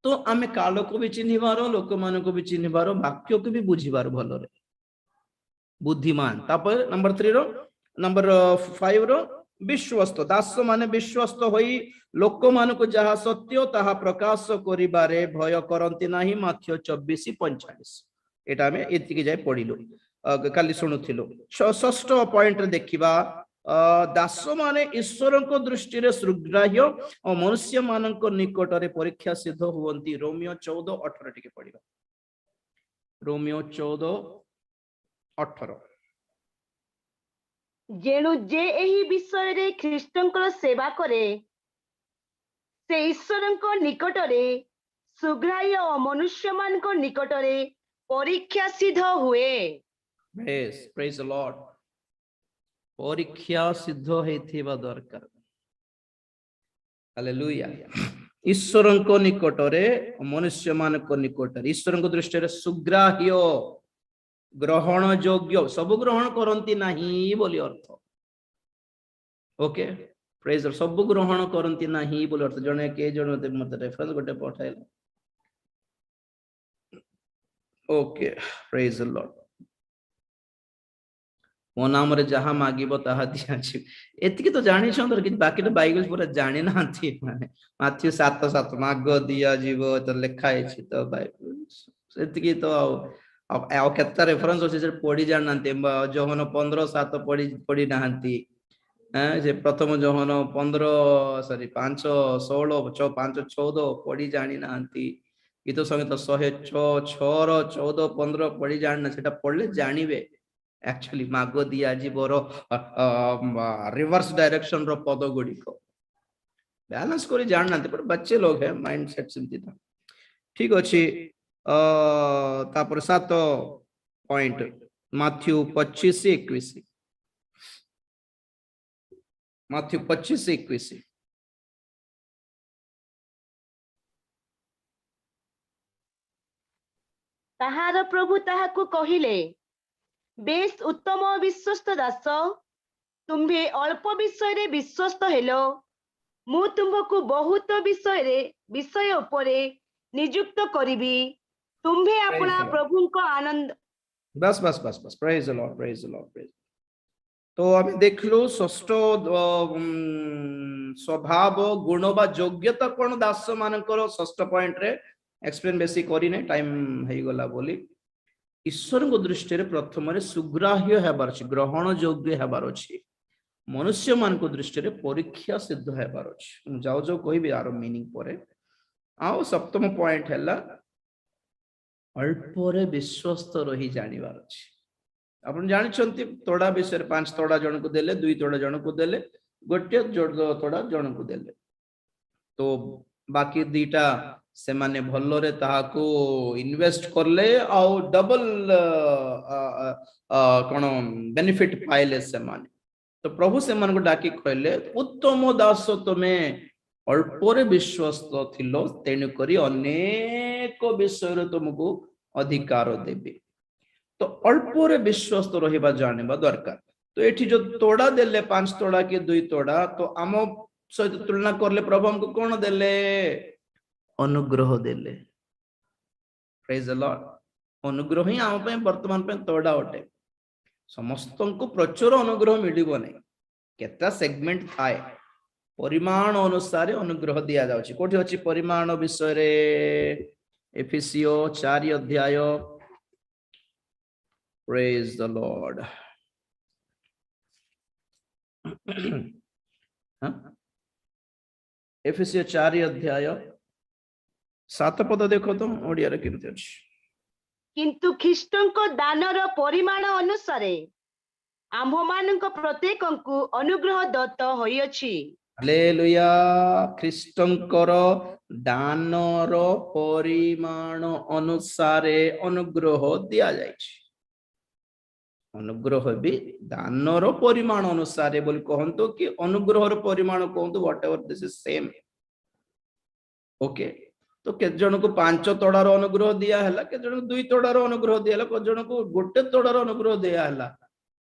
तो आमे काल को भी चिन्हिबार लोक मान को भी चिन्हिबार वाक्य को भी बुझिबार भल रे बुद्धिमान तापर नंबर 3 रो नंबर 5 रो विश्वस्त दास माने विश्वस्त होई लोक मान को जहा सत्य ताहा प्रकाश करिबारे भय करंती नाही माथ्य 24:45 एटा में एतिकी जाय पढिलु काली सुनुथिलु षष्ठ पॉइंट रे देखिबा दास माने ईश्वर को दृष्टि रे सुग्राह्य और मनुष्य मानक निकट रे परीक्षा सिद्ध हुवंती रोमियो 14:18 टिके पढिबा रोमियो 14:18 जेणु जे एही विषय रे ख्रीष्टंकर सेवा करे से ईश्वरंको निकटरे सुग्राह्य और मनुष्य मानको निकटरे परीक्षा सिद्ध हुए yes praise the lord परीक्षा सिद्ध हेथिबा दरकार हालेलुया ईश्वरंको निकटरे मनुष्य मानको निकटरे ईश्वरंको दृष्टि रे सुग्राह्य ग्रहण योग्य सब ग्रहण करंती नाही बोली अर्थ ओके प्रेज सब ग्रहण करंती नाही बोली अर्थ जने के जने मते रेफरेंस गोटे पठाइला ओके प्रेज द लॉर्ड मो नाम रे जहां मागिबो ताहा दिया छी एतिकी तो जानि छन कि बाकी तो बाइबल पूरा जानि नाथि माने माथ्यू 7:7 माग दिया जीवो तो लिखा है तो बाइबल एतिकी तो अब केता रेफरेंस अछि जे पढी जान नांते जोहन 15:7 पढी नांती जे प्रथम जोहन 5:14 पढी जानि नांती गीत संगीत 106:14 पढी जान सेटा पढले जानिबे एक्चुअली मागो दिया जीवर रिवर्स डायरेक्शन रो पद गुडी को बैलेंस करी जान नांते पर बच्चे लोग है माइंड सेट सिमती था ठीक अछि तापर 7 पॉइंट माथ्यू 25:21 माथ्यू 25:21 ताहार प्रभु ताहाकु कहिले बेस उत्तम विश्वस्त दास तुम्भे अल्प विषय रे विश्वस्त हेलो मु तुमको बहुत विषय उपरे नियुक्त करिबी तुम्भे अपना प्रभु को आनंद बस बस बस बस praise the Lord praise the Lord praise तो हम देखलो षष्ठ स्वभाव गुण बा योग्यता कोन दास मानकर षष्ठ पॉइंट रे एक्सप्लेन बेसी करी नै टाइम हेई गला बोली ईश्वर को दृष्टि रे प्रथम रे सुग्राह्य हेबार अछि ग्रहण योग्य हेबार अछि मनुष्य मान को दृष्टि रे परीक्षा सिद्ध हेबार अछि जाओ जाओ कहबी आर मीनिंग परे आओ सप्तम पॉइंट हैला अल्परे विश्वस्त रही जानिबार अछि आपण जानिछंती तोड़ा विषय 5 तोड़ा जन को देले 2 तोड़ा जन को देले गोटे तोड़ा जन को देले तो बाकी दीटा से माने भल्लोरे ताहाको इन्वेस्ट करले आउ डबल कोन बेनिफिट पाइले से माने तो प्रभु से मन को डाकी कहले उत्तम दास तमे अल्परे विश्वस्त थिलो तेनु करी अनेक विषय रे तुमको अधिकार देबे तो अल्परे विश्वस्त रहिबा जानिबा दरकार तो एठी जो तोड़ा देले 5 तोड़ा के 2 तोड़ा तो आम सहित तुलना करले प्रभु हमको कौन देले अनुग्रह देले प्रेज द लॉर्ड अनुग्रह ही आम पे वर्तमान पे तोड़ा उठे समस्त को प्रचुर अनुग्रह मिलिबो नै केता सेगमेंट थाए परिमाण अनुसार अनुग्रह दिया जाउची कोठी अछि परिमाण विषय रे एफिसियो 4 अध्याय प्रेज द लॉर्ड एफिसियो 4 अध्याय 7 पद देखो तो ओडिया रे केमति अछि किंतु ख्रीष्टଙ୍କ ଦାନର ପରିମାଣ ଅନୁସାରେ ଆମ୍ଭମାନଙ୍କ ପ୍ରତ୍ୟେକଙ୍କୁ ଅନୁଗ୍ରହ ଦତ୍ତ ହୋଇଅଛି हालेलुया ख्रीष्टଙ୍କର ଦାନର ପରିମାଣ ଅନୁସାରେ ଅନୁଗ୍ରହ ଦିଆ ଯାଇଛି अनुग्रह भी दानर परिमाण अनुसार बोली कहंतु कि अनुग्रहर परिमाण कहंतु whatever this is same okay तो के जन को 5 तोड़ार अनुग्रह दिया हला के जन को 2 तोड़ार अनुग्रह दिया हला के जन को गोटे तोड़ार अनुग्रह दिया हला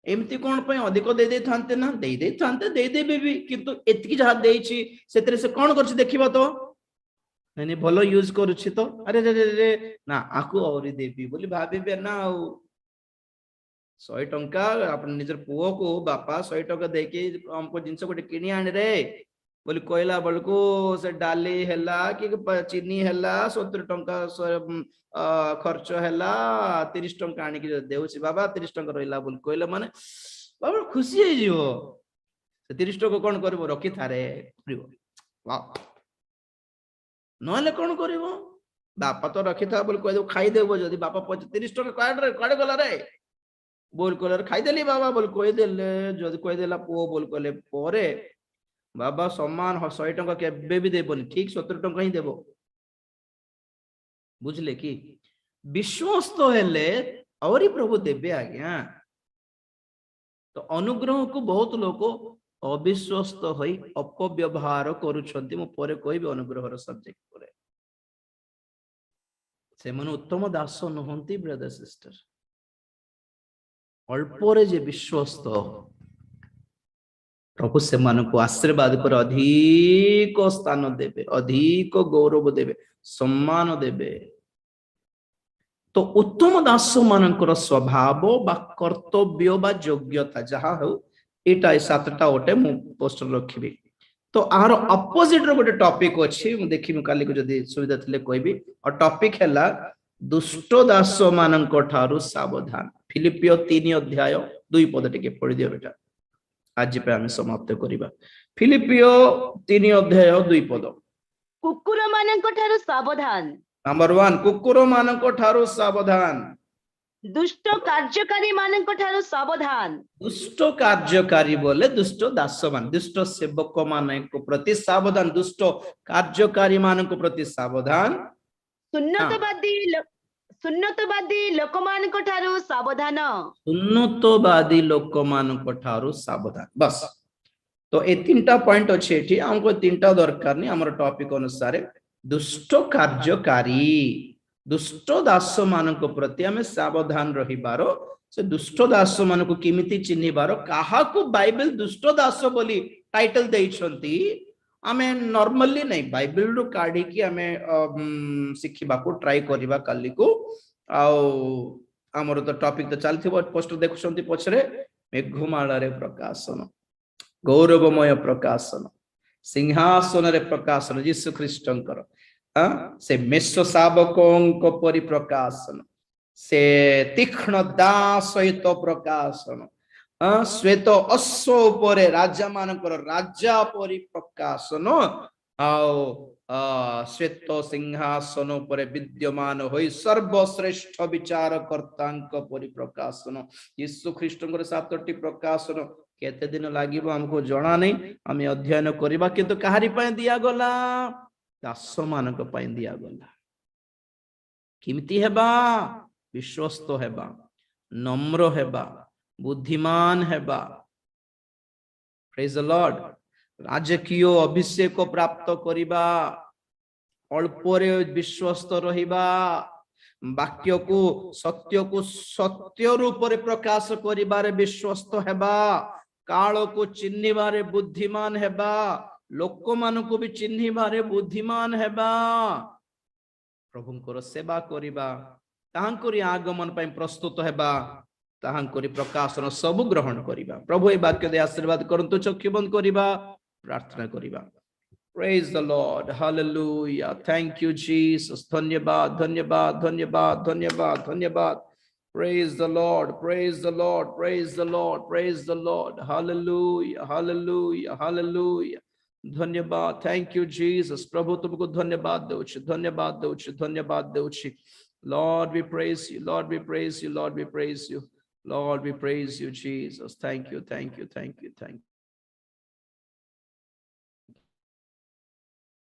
एमती कोन पय अधिक दे दे थांते ना दे थांते दे देबे भी किंतु एतकी जहा देछि सेतरे से कोन करछि देखिबा तो नहीं भलो यूज करूछि तो अरे रे रे ना आकु औरी देबी बोली भाबिबे ना 100 टंका अपन निजर पुओ को बापा 100 टंका देके हमको जिनस गोटे किनी आने रे बोली कहला बलको से डाली हैला कि चीनी हैला 70 टंका खर्च हैला 30 टंका आनी कि देउछि बाबा 30 टंका रहिला बोली कहला माने बाबा खुशी हे जिवो से 30 टंका कोन करबो रखि थारे करिवो वाह नहले कोन करिवो बापा तो रखि था बोली कह दो खाई देबो जदी बापा 30 टंका काड गला रे बोल कलर खाई देली बाबा बोल कह देले जदी कह देला पो बोल कले परे बाबा सम्मान 100 टंका केबे भी देबोनी ठीक 70 टंका ही देबो बुझले कि विश्वास तो हेले औरी प्रभु देबे आज्ञा तो अनुग्रह को बहुत लोग अविश्वस्त होई अपव्यवहार करूछंती मो परे कहबी अनुग्रह रो सब्जेक्ट परे से मन उत्तम दास नहंती ब्रदर सिस्टर अल्परे जे विश्वस्त प्रभु से मन को आशीर्वाद पर अधिक स्थान देबे अधिक गौरव देबे सम्मान देबे तो उत्तम दास मानकर स्वभाव बा कर्तव्य बा योग्यता जहा हो एटा 7टा ओटे मु पोस्टर रखिबी तो आर अपोजिट रो गोटे टॉपिक अछि मु देखि मु काली को जदी सुविधा थिले कहबी और टॉपिक हैला दुष्ट दास मानक ठारू सावधान फिलिपियो 3 अध्याय 2 पद टिके पढि दियो बेटा आज पे हम समाप्त करिबा फिलिपियो 3 अध्याय 2 पद कुकुर मानक ठारू सावधान नंबर 1 कुकुर मानक ठारू सावधान दुष्ट कार्यकारी मानक ठारू सावधान दुष्ट कार्यकारी बोले दुष्ट दास मान दुष्ट सेवक मानक प्रति सावधान दुष्ट कार्यकारी मानक प्रति सावधान सुन्नतवादी लोक मानक ठारू सावधान सुन्नतवादी लोक मानक ठारू सावधान बस तो ए 3टा पॉइंट अछि एठी हमको 3टा दरकार नहीं हमर टॉपिक अनुसार दुष्ट कार्यकारी दुष्ट दास मानक प्रति हमें सावधान रहिबारो से दुष्ट दास मानक किमिति चिन्हिबारो काहा को बाइबल दुष्ट दास बोली टाइटल देइछंती आमे नॉर्मली नहीं बाइबल रो काढी की आमे सिखिबा को ट्राई करिबा काली को आउ हमर तो टॉपिक तो चलथिबो पोस्टर देखुछंती पछरे मेघमाला रे प्रकाशन गौरवमय प्रकाशन सिंहासन रे प्रकाशन यीशु ख्रीष्टंकर से मेष शावकों परि प्रकाशन से तीक्ष्ण दास सहित प्रकाशन श्वेत अश्व उपरे राजा मानकर राजा परि प्रकाशन आओ श्वेत सिंहासन उपरे विद्यमान होई सर्वश्रेष्ठ विचारकर्तांक परि प्रकाशन यीशु ख्रीष्टंकर सातटी प्रकाशन केते दिन लागिबो हमको जणा नै आमे अध्ययन करबा किंतु कहारी पय दिया गला दास मानक पय दिया गला किमती हेबा विश्वस्त हेबा नम्र हेबा बुद्धिमान हेबा प्रेज द लॉर्ड राजकीय अभिषेक प्राप्त करिबा अल्परे विश्वस्त रहिबा वाक्य को सत्य रूप रे प्रकाश करिबारे विश्वस्त हेबा काल को चिन्हिबारे बुद्धिमान हेबा लोक मान को भी चिन्हिबारे बुद्धिमान हेबा प्रभुंकर सेवा करिबा ताहांकरी आगमन पय प्रस्तुत हेबा ताहांकरी प्रकाशन सब ग्रहण करिबा प्रभु ए वाक्य दे आशीर्वाद करंतु चक्षु बंद करिबा प्रार्थना करिबा Praise the Lord. Hallelujah. Thank you, Jesus. Dhanyabad, dhanyabad, dhanyabad, dhanyabad, dhanyabad. Praise the Lord. Praise the Lord. Praise the Lord. Praise the Lord. Hallelujah. Hallelujah. Hallelujah. Dhanyabad. Thank you, Jesus. Prabhu tumko dhanyabad deuchi. Dhanyabad deuchi. Dhanyabad deuchi. Lord, we praise you. Lord, we praise you. Lord, we praise you. Lord, we praise you, Jesus. Thank you. Thank you. Thank you. Thank you.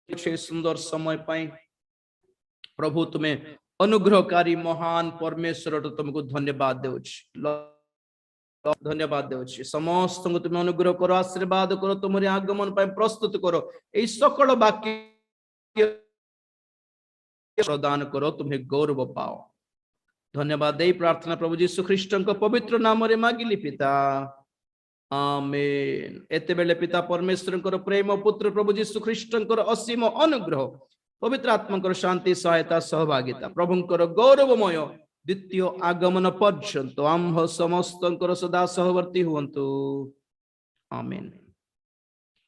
सुंदर समय पाई प्रभु तुम्हें अनुग्रहकारी महान परमेश्वर तुमको धन्यवाद देउछि धन्यवाद देउछि समस्त तुम्हें अनुग्रह करो आशीर्वाद करो तुमरे आगमन पाई प्रस्तुत करो ए सकल वाक्य प्रदान करो तुम्हें गौरव पाओ धन्यवाद दे प्रार्थना प्रभु यीशु ख्रीष्टन को पवित्र नाम रे मागिली पिता आमेन एते बेले पिता परमेश्वर प्रेम पुत्र प्रभु यीशु ख्रीष्टंकर असीम अनुग्रह पवित्र आत्मा शांति सहायता सहभागिता प्रभुंकर गौरवमय द्वितीय आगमन पर्यंत आम्भ समस्त सदा सहवर्ती हुवन्तु आमेन।